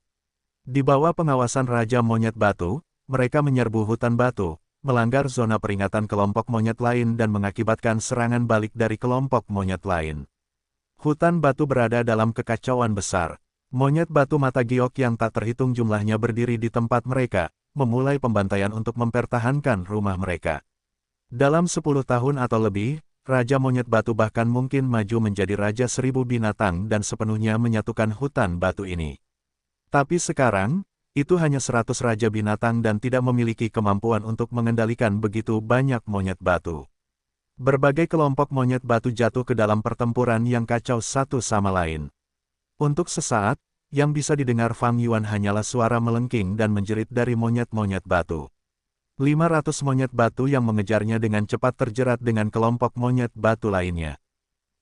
Di bawah pengawasan Raja Monyet Batu, mereka menyerbu hutan batu, melanggar zona peringatan kelompok monyet lain dan mengakibatkan serangan balik dari kelompok monyet lain. Hutan batu berada dalam kekacauan besar. Monyet batu mata giok yang tak terhitung jumlahnya berdiri di tempat mereka, memulai pembantaian untuk mempertahankan rumah mereka. Dalam 10 tahun atau lebih, Raja Monyet Batu bahkan mungkin maju menjadi Raja 1000 binatang dan sepenuhnya menyatukan hutan batu ini. Tapi sekarang, itu hanya 100 raja binatang dan tidak memiliki kemampuan untuk mengendalikan begitu banyak monyet batu. Berbagai kelompok monyet batu jatuh ke dalam pertempuran yang kacau satu sama lain. Untuk sesaat, yang bisa didengar Fang Yuan hanyalah suara melengking dan menjerit dari monyet-monyet batu. 500 monyet batu yang mengejarnya dengan cepat terjerat dengan kelompok monyet batu lainnya.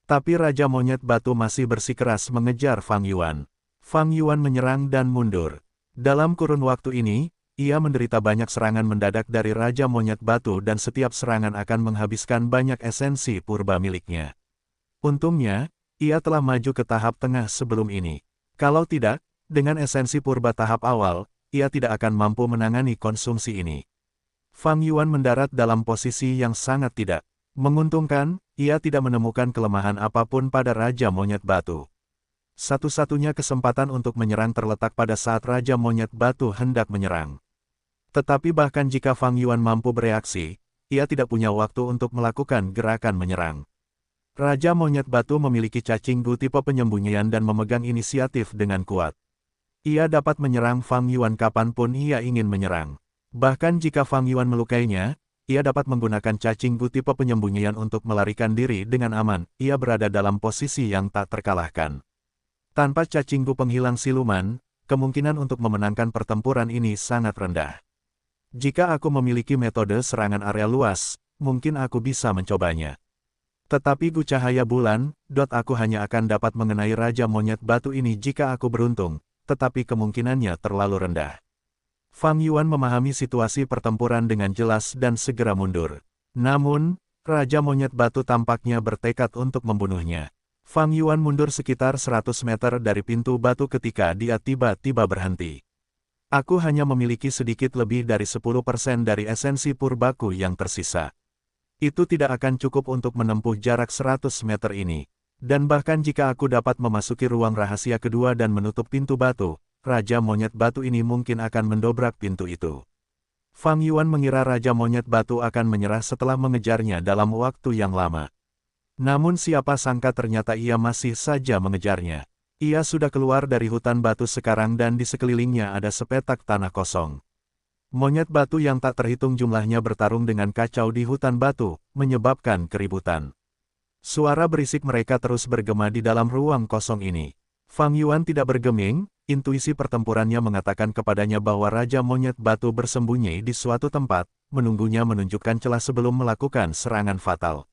Tapi Raja Monyet Batu masih bersikeras mengejar Fang Yuan. Fang Yuan menyerang dan mundur. Dalam kurun waktu ini, ia menderita banyak serangan mendadak dari Raja Monyet Batu dan setiap serangan akan menghabiskan banyak esensi purba miliknya. Untungnya, ia telah maju ke tahap tengah sebelum ini. Kalau tidak, dengan esensi purba tahap awal, ia tidak akan mampu menangani konsumsi ini. Fang Yuan mendarat dalam posisi yang sangat tidak menguntungkan, ia tidak menemukan kelemahan apapun pada Raja Monyet Batu. Satu-satunya kesempatan untuk menyerang terletak pada saat Raja Monyet Batu hendak menyerang. Tetapi bahkan jika Fang Yuan mampu bereaksi, ia tidak punya waktu untuk melakukan gerakan menyerang. Raja Monyet Batu memiliki cacing Gu tipe penyembunyian dan memegang inisiatif dengan kuat. Ia dapat menyerang Fang Yuan kapanpun ia ingin menyerang. Bahkan jika Fang Yuan melukainya, ia dapat menggunakan cacing Gu tipe penyembunyian untuk melarikan diri dengan aman. Ia berada dalam posisi yang tak terkalahkan. Tanpa cacing Gu penghilang siluman, kemungkinan untuk memenangkan pertempuran ini sangat rendah. Jika aku memiliki metode serangan area luas, mungkin aku bisa mencobanya. Tetapi Gu cahaya bulan, aku hanya akan dapat mengenai Raja Monyet Batu ini jika aku beruntung, tetapi kemungkinannya terlalu rendah. Fang Yuan memahami situasi pertempuran dengan jelas dan segera mundur. Namun, Raja Monyet Batu tampaknya bertekad untuk membunuhnya. Fang Yuan mundur sekitar 100 meter dari pintu batu ketika dia tiba-tiba berhenti. Aku hanya memiliki sedikit lebih dari 10% dari esensi purbaku yang tersisa. Itu tidak akan cukup untuk menempuh jarak 100 meter ini. Dan bahkan jika aku dapat memasuki ruang rahasia kedua dan menutup pintu batu, Raja Monyet Batu ini mungkin akan mendobrak pintu itu. Fang Yuan mengira Raja Monyet Batu akan menyerah setelah mengejarnya dalam waktu yang lama. Namun siapa sangka ternyata ia masih saja mengejarnya. Ia sudah keluar dari hutan batu sekarang dan di sekelilingnya ada sepetak tanah kosong. Monyet batu yang tak terhitung jumlahnya bertarung dengan kacau di hutan batu, menyebabkan keributan. Suara berisik mereka terus bergema di dalam ruang kosong ini. Fang Yuan tidak bergeming, intuisi pertempurannya mengatakan kepadanya bahwa Raja Monyet Batu bersembunyi di suatu tempat, menunggunya menunjukkan celah sebelum melakukan serangan fatal.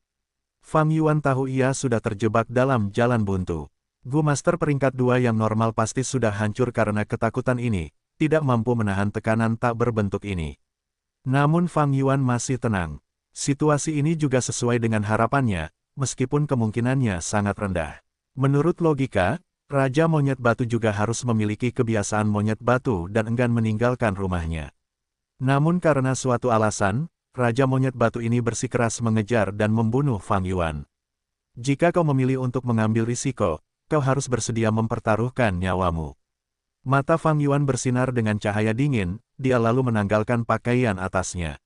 Fang Yuan tahu ia sudah terjebak dalam jalan buntu. Gu Master peringkat 2 yang normal pasti sudah hancur karena ketakutan ini, tidak mampu menahan tekanan tak berbentuk ini. Namun Fang Yuan masih tenang. Situasi ini juga sesuai dengan harapannya, meskipun kemungkinannya sangat rendah. Menurut logika, Raja Monyet Batu juga harus memiliki kebiasaan monyet batu dan enggan meninggalkan rumahnya. Namun karena suatu alasan, Raja Monyet Batu ini bersikeras mengejar dan membunuh Fang Yuan. Jika kau memilih untuk mengambil risiko, kau harus bersedia mempertaruhkan nyawamu. Mata Fang Yuan bersinar dengan cahaya dingin, dia lalu menanggalkan pakaian atasnya.